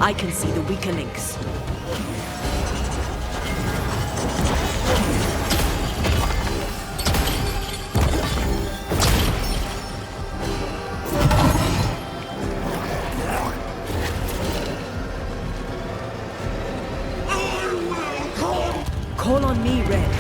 I can see the weaker links. Call on me, Red.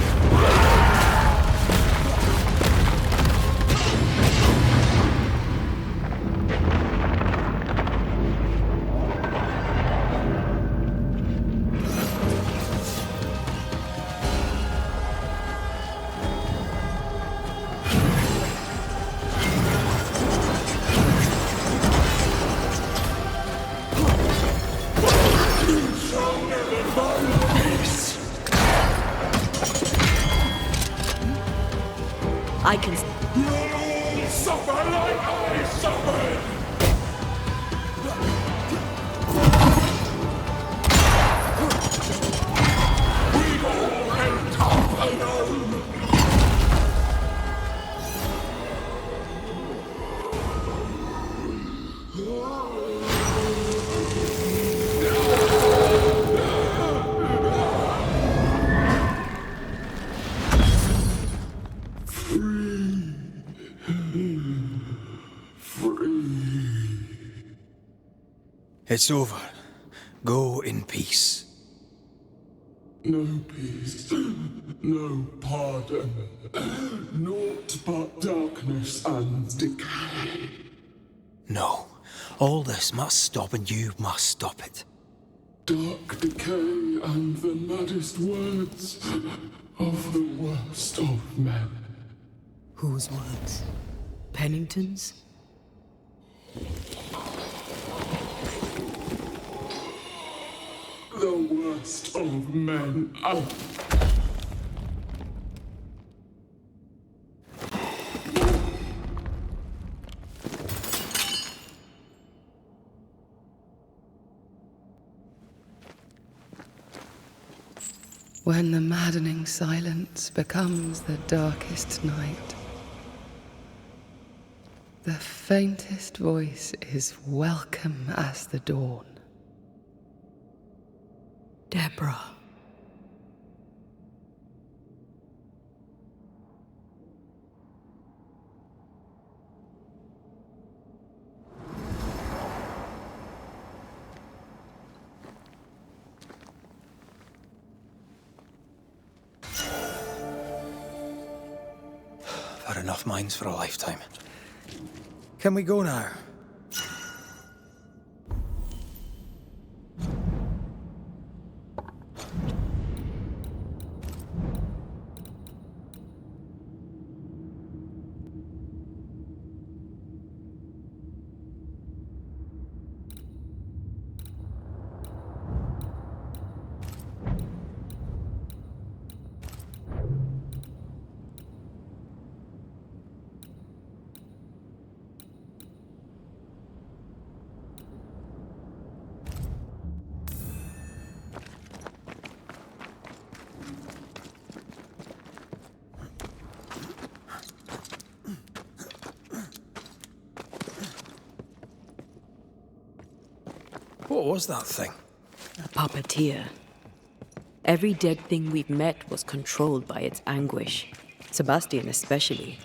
I can... Suffer like I suffered! We all went off alone! It's over. Go in peace. No peace, no pardon, naught but darkness and decay. No. All this must stop and you must stop it. Dark decay and the maddest words of the worst of men. Whose words? Pennington's? The worst of men. When the maddening silence becomes the darkest night, the faintest voice is welcome as the dawn. Deborah. I've had enough minds for a lifetime. Can we go now? What was that thing? A puppeteer. Every dead thing we've met was controlled by its anguish. Sebastian especially.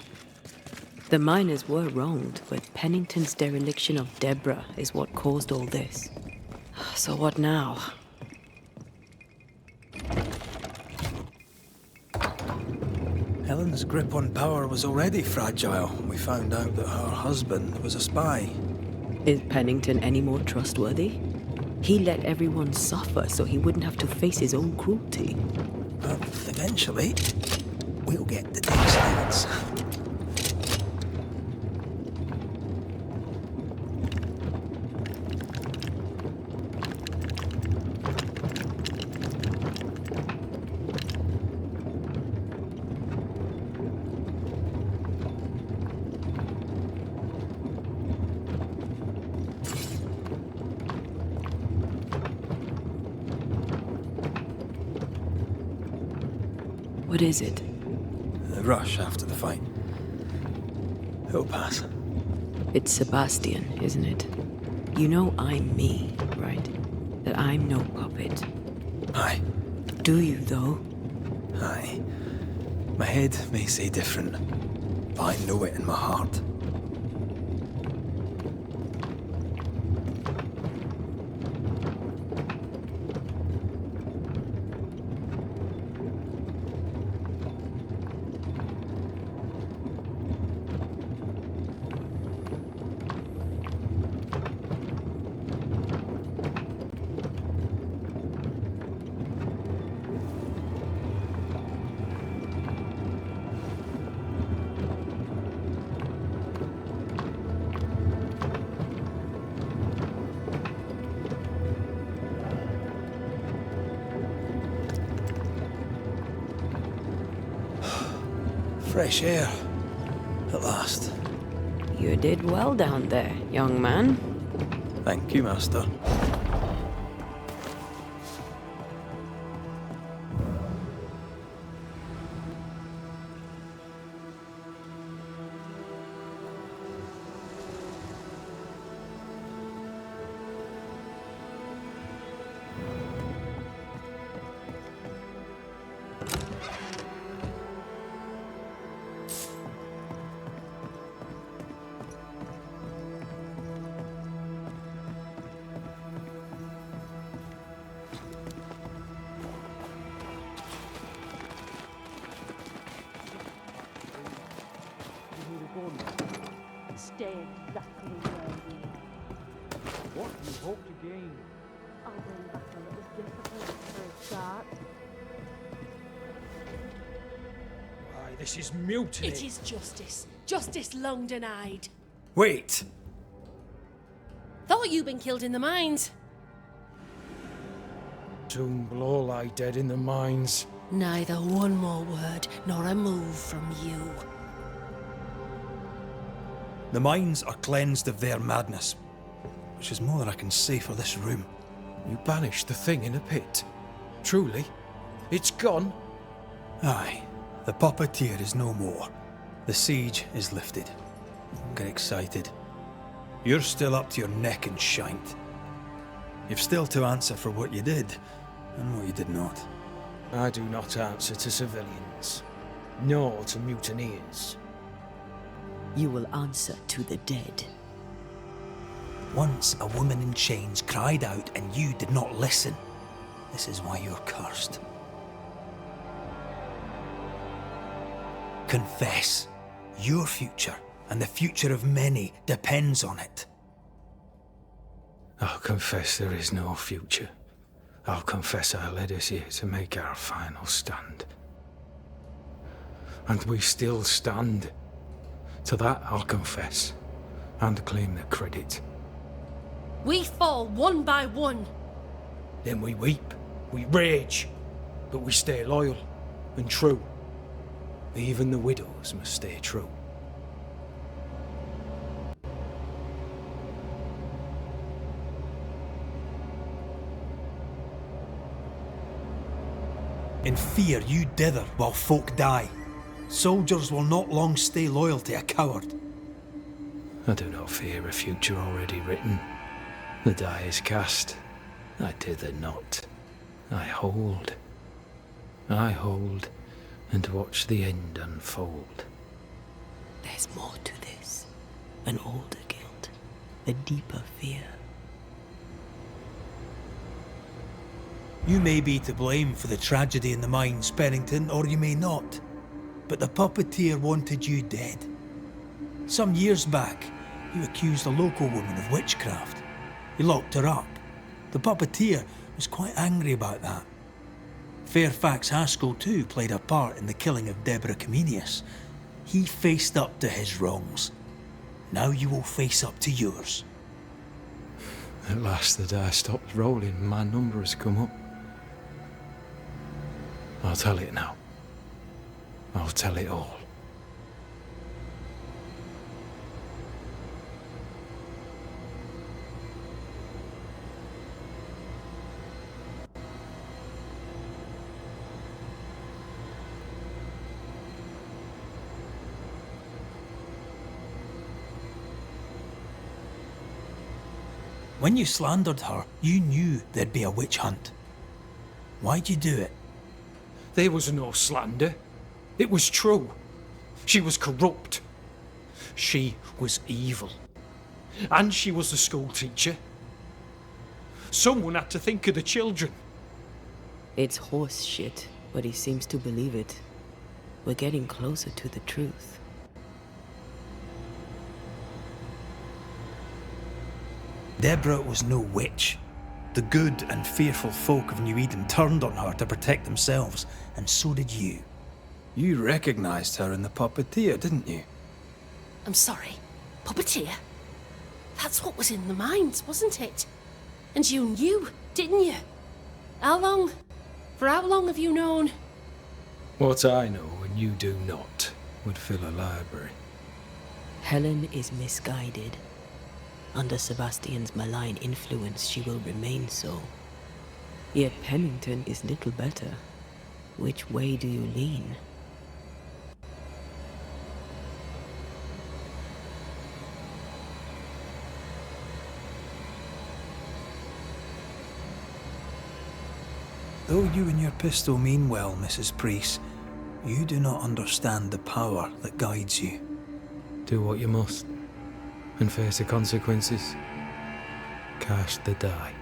The miners were wronged, but Pennington's dereliction of Deborah is what caused all this. So what now? Helen's grip on power was already fragile. We found out that her husband was a spy. Is Pennington any more trustworthy? He let everyone suffer so he wouldn't have to face his own cruelty. But eventually, we'll get to take sides. What is it? The rush after the fight. It'll pass. It's Sebastian, isn't it? You know I'm me, right? That I'm no puppet. Aye. Do you, though? Aye. My head may say different, but I know it in my heart. Fresh air, at last. You did well down there, young man. Thank you, Master. Stay exactly where you are. What do you hope to gain? I'll bring back a little discipline for a start. Why, this is mutiny. It is justice. Justice long denied. Wait! Thought you'd been killed in the mines. Soon will all lie dead in the mines. Neither one more word nor a move from you. The mines are cleansed of their madness, which is more than I can say for this room. You banished the thing in a pit. Truly? It's gone? Aye. The puppeteer is no more. The siege is lifted. Don't get excited. You're still up to your neck in shite. You've still to answer for what you did, and what you did not. I do not answer to civilians, nor to mutineers. You will answer to the dead. Once a woman in chains cried out and you did not listen. This is why you're cursed. Confess. Your future and the future of many depends on it. I'll confess there is no future. I'll confess I led us here to make our final stand. And we still stand. To that I'll confess, and claim the credit. We fall one by one. Then we weep, we rage, but we stay loyal and true. Even the widows must stay true. In fear you dither while folk die. Soldiers will not long stay loyal to a coward. I do not fear a future already written. The die is cast. I dither not. I hold. I hold and watch the end unfold. There's more to this. An older guilt. A deeper fear. You may be to blame for the tragedy in the mines, Pennington, or you may not. But the puppeteer wanted you dead. Some years back, you accused a local woman of witchcraft. You locked her up. The puppeteer was quite angry about that. Fairfax Haskell too played a part in the killing of Deborah Comenius. He faced up to his wrongs. Now you will face up to yours. At last the die stops rolling, my number has come up. I'll tell it now. I'll tell it all. When you slandered her, you knew there'd be a witch hunt. Why'd you do it? There was no slander. It was true. She was corrupt. She was evil. And she was a school teacher. Someone had to think of the children. It's horse shit, but he seems to believe it. We're getting closer to the truth. Deborah was no witch. The good and fearful folk of New Eden turned on her to protect themselves, and so did you. You recognized her in the puppeteer, didn't you? I'm sorry. Puppeteer? That's what was in the mines, wasn't it? And you knew, didn't you? How long? For how long have you known? What I know and you do not would fill a library. Helen is misguided. Under Sebastian's malign influence, she will remain so. Yet Pennington is little better. Which way do you lean? Though you and your pistol mean well, Mrs. Priest, you do not understand the power that guides you. Do what you must, and face the consequences. Cast the die.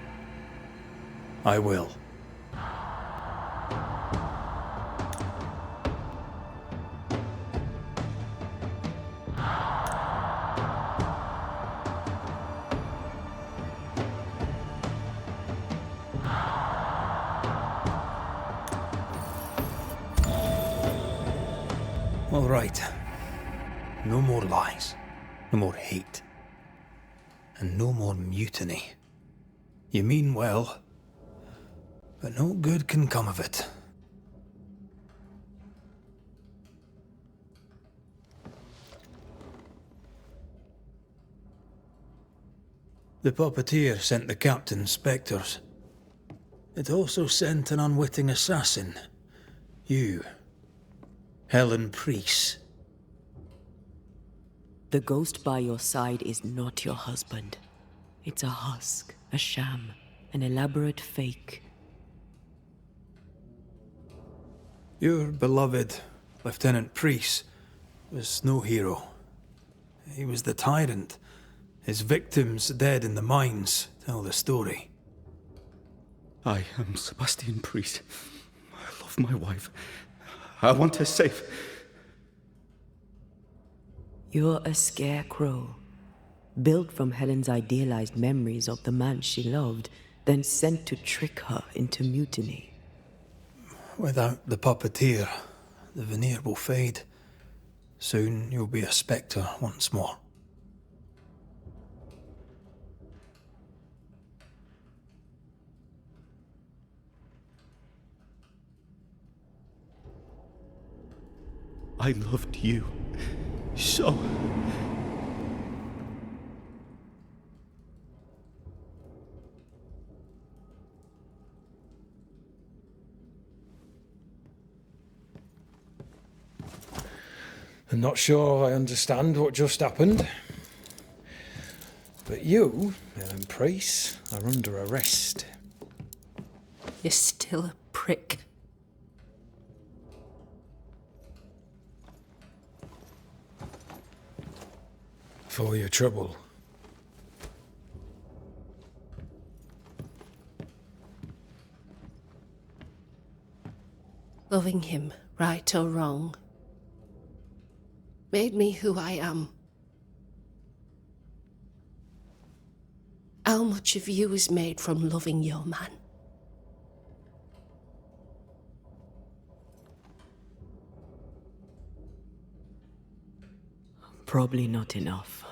I will. All right. No more lies. No more hate. And no more mutiny. You mean well, but no good can come of it. The puppeteer sent the captain spectres. It also sent an unwitting assassin. You. Helen Priest. The ghost by your side is not your husband. It's a husk, a sham, an elaborate fake. Your beloved Lieutenant Priest was no hero. He was the tyrant. His victims dead in the mines tell the story. I am Sebastian Priest. I love my wife. I want her safe. You're a scarecrow, built from Helen's idealized memories of the man she loved, then sent to trick her into mutiny. Without the puppeteer, the veneer will fade. Soon you'll be a spectre once more. I loved you so. I'm not sure I understand what just happened. But you, Helen Priest, are under arrest. You're still a prick. for your trouble. Loving him, right or wrong, made me who I am. How much of you is made from loving your man? Probably not enough.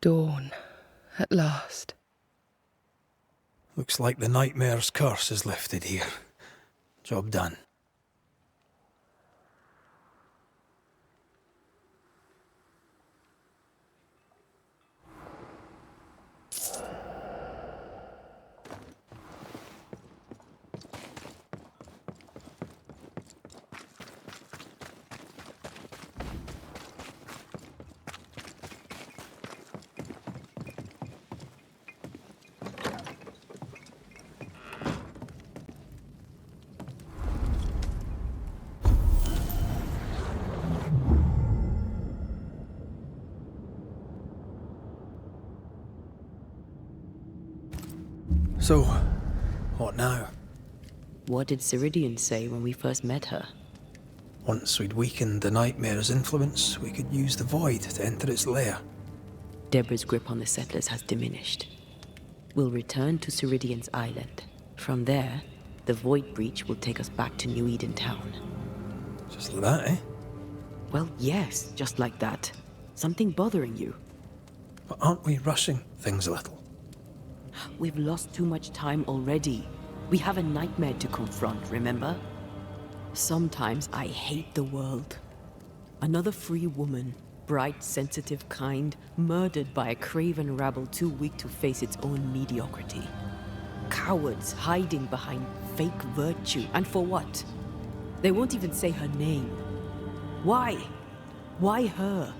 Dawn, at last. Looks like the nightmare's curse is lifted here. Job done. So, what now? What did Ceridian say when we first met her? Once we'd weakened the nightmare's influence, we could use the void to enter its lair. Deborah's grip on the settlers has diminished. We'll return to Ceridian's island. From there, the void breach will take us back to New Eden town. Just like that, eh? Well, yes, just like that. Something bothering you. But aren't we rushing things a little? We've lost too much time already. We have a nightmare to confront, remember? Sometimes I hate the world. Another free woman, bright, sensitive, kind, murdered by a craven rabble too weak to face its own mediocrity. Cowards hiding behind fake virtue. And for what? They won't even say her name. Why? Why her?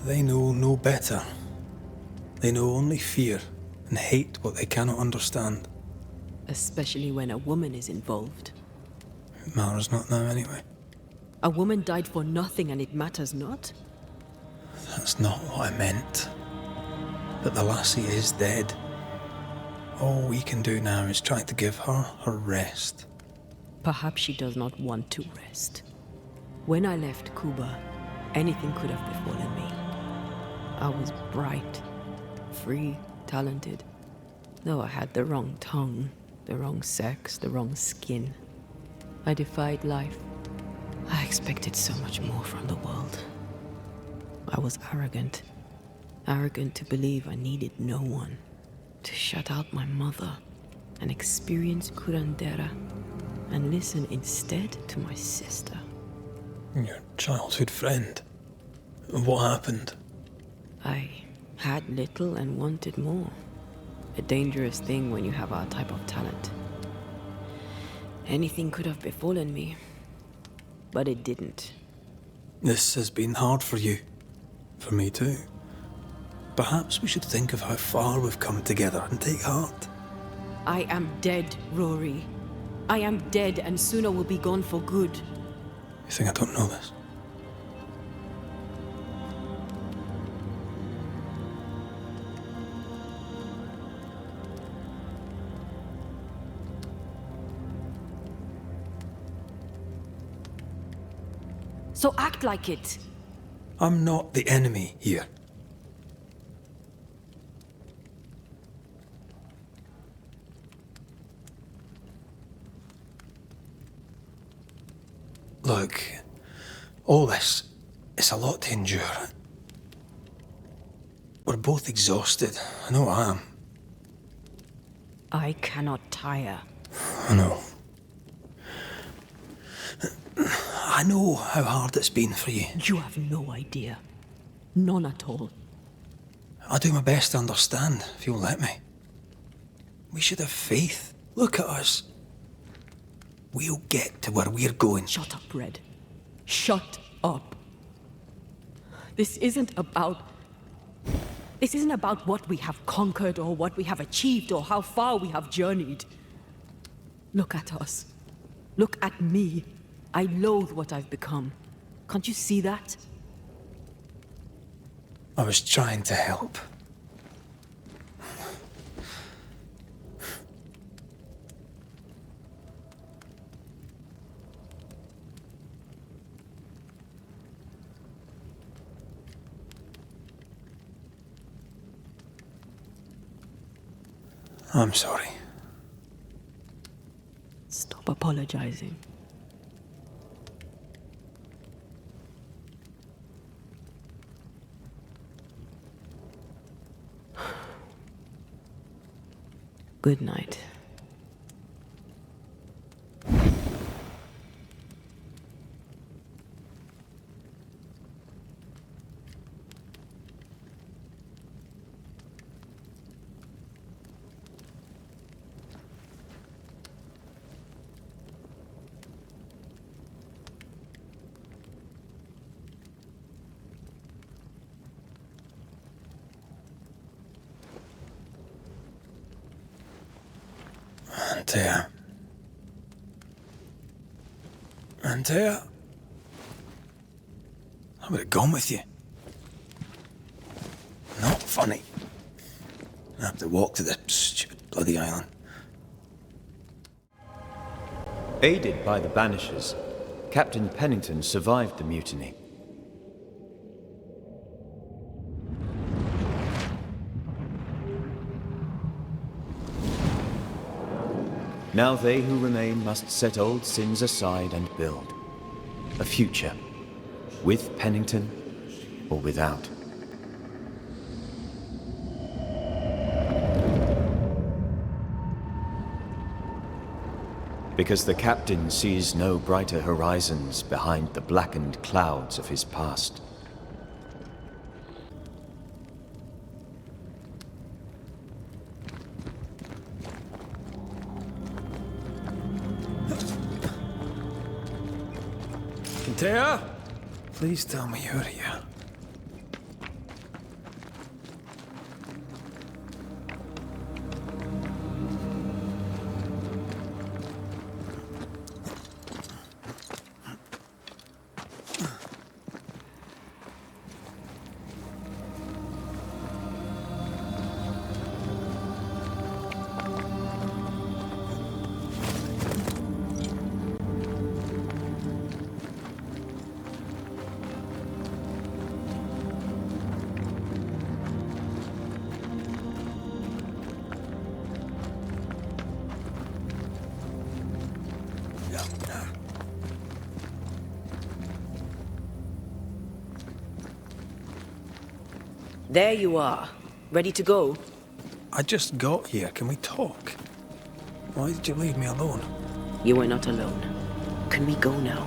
They know no better. They know only fear and hate what they cannot understand. Especially when a woman is involved. It matters not now anyway. A woman died for nothing and it matters not? That's not what I meant. But the lassie is dead. All we can do now is try to give her her rest. Perhaps she does not want to rest. When I left Cuba, anything could have befallen me. I was bright, free, talented. Though I had the wrong tongue, the wrong sex, the wrong skin. I defied life. I expected so much more from the world. I was arrogant. Arrogant to believe I needed no one. To shut out my mother and experience curandera and listen instead to my sister. Your childhood friend. What happened? I had little and wanted more. A dangerous thing when you have our type of talent. Anything could have befallen me, but it didn't. This has been hard for you. For me too. Perhaps we should think of how far we've come together and take heart. I am dead, Rory. I am dead, and soon I will be gone for good. You think I don't know this? So act like it. I'm not the enemy here. Look, all this, it's a lot to endure. We're both exhausted. I know I am. I cannot tire. I know. I know how hard it's been for you. You have no idea. None at all. I'll do my best to understand, if you'll let me. We should have faith Look at us. We'll get to where we're going. Shut up, Red. Shut up. This isn't about what we have conquered or what we have achieved or how far we have journeyed. Look at us. Look at me. I loathe what I've become. Can't you see that? I was trying to help. I'm sorry. Stop apologizing. Good night. Antea. Antea? I would have gone with you. Not funny. I have to walk to the stupid bloody island. Aided by the Banishers, Captain Pennington survived the mutiny. Now they who remain must set old sins aside and build a future, with Pennington or without. Because the captain sees no brighter horizons behind the blackened clouds of his past. Antea? Please tell me you're here. There you are. Ready to go? I just got here. Can we talk? Why did you leave me alone? You were not alone. Can we go now?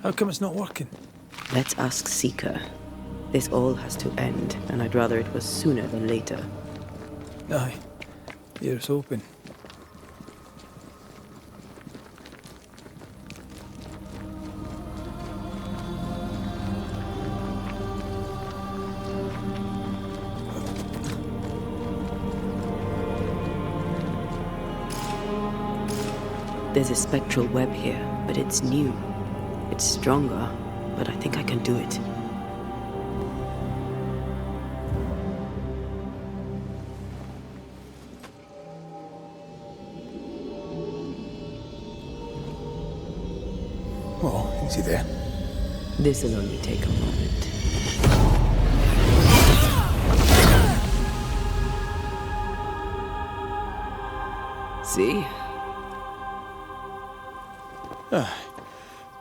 How come it's not working? Let's ask Seeker. This all has to end, and I'd rather it was sooner than later. Aye. Here's hoping. There's a spectral web here, but it's new. It's stronger, but I think I can do it. Oh, is he there? This'll only take a moment. See?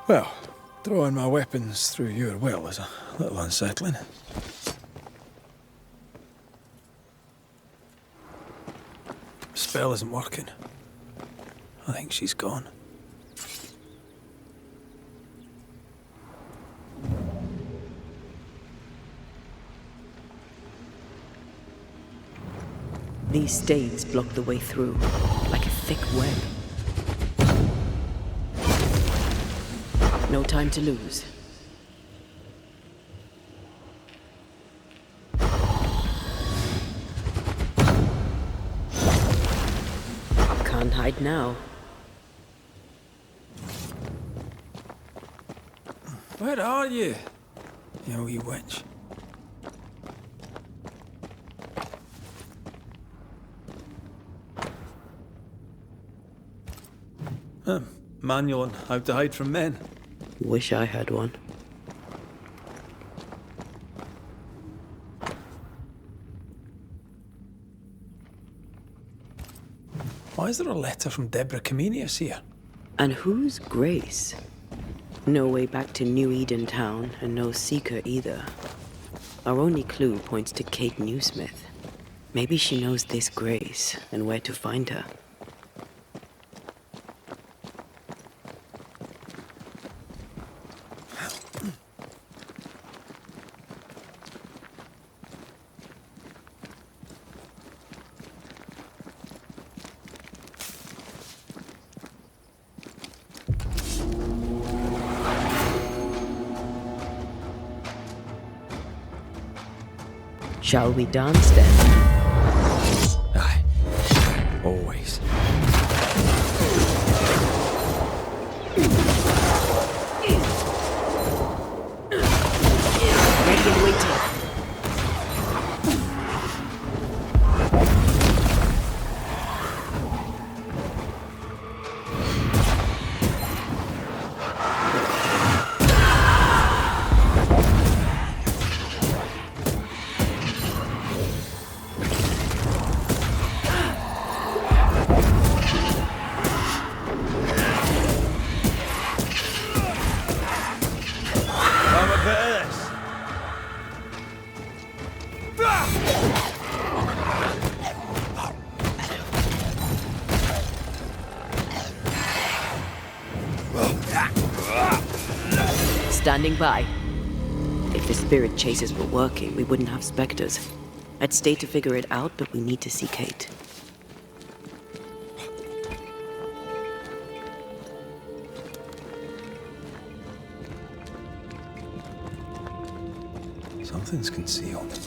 Well, throwing my weapons through your will is a little unsettling. spell isn't working. I think she's gone. These stains block the way through, like a thick web. No time to lose. Can't hide now. Where are you? You wee witch. Manual on how to hide from men. Wish I had one. Why is there a letter from Deborah Comenius here? And who's Grace? No way back to New Eden town, and no seeker either. Our only clue points to Kate Newsmith. Maybe she knows this Grace, and where to find her. Shall we dance then? Aye. Always. Ready and waiting. Standing by. If the spirit chases were working, we wouldn't have specters. I'd stay to figure it out, but we need to see Kate. Something's concealed.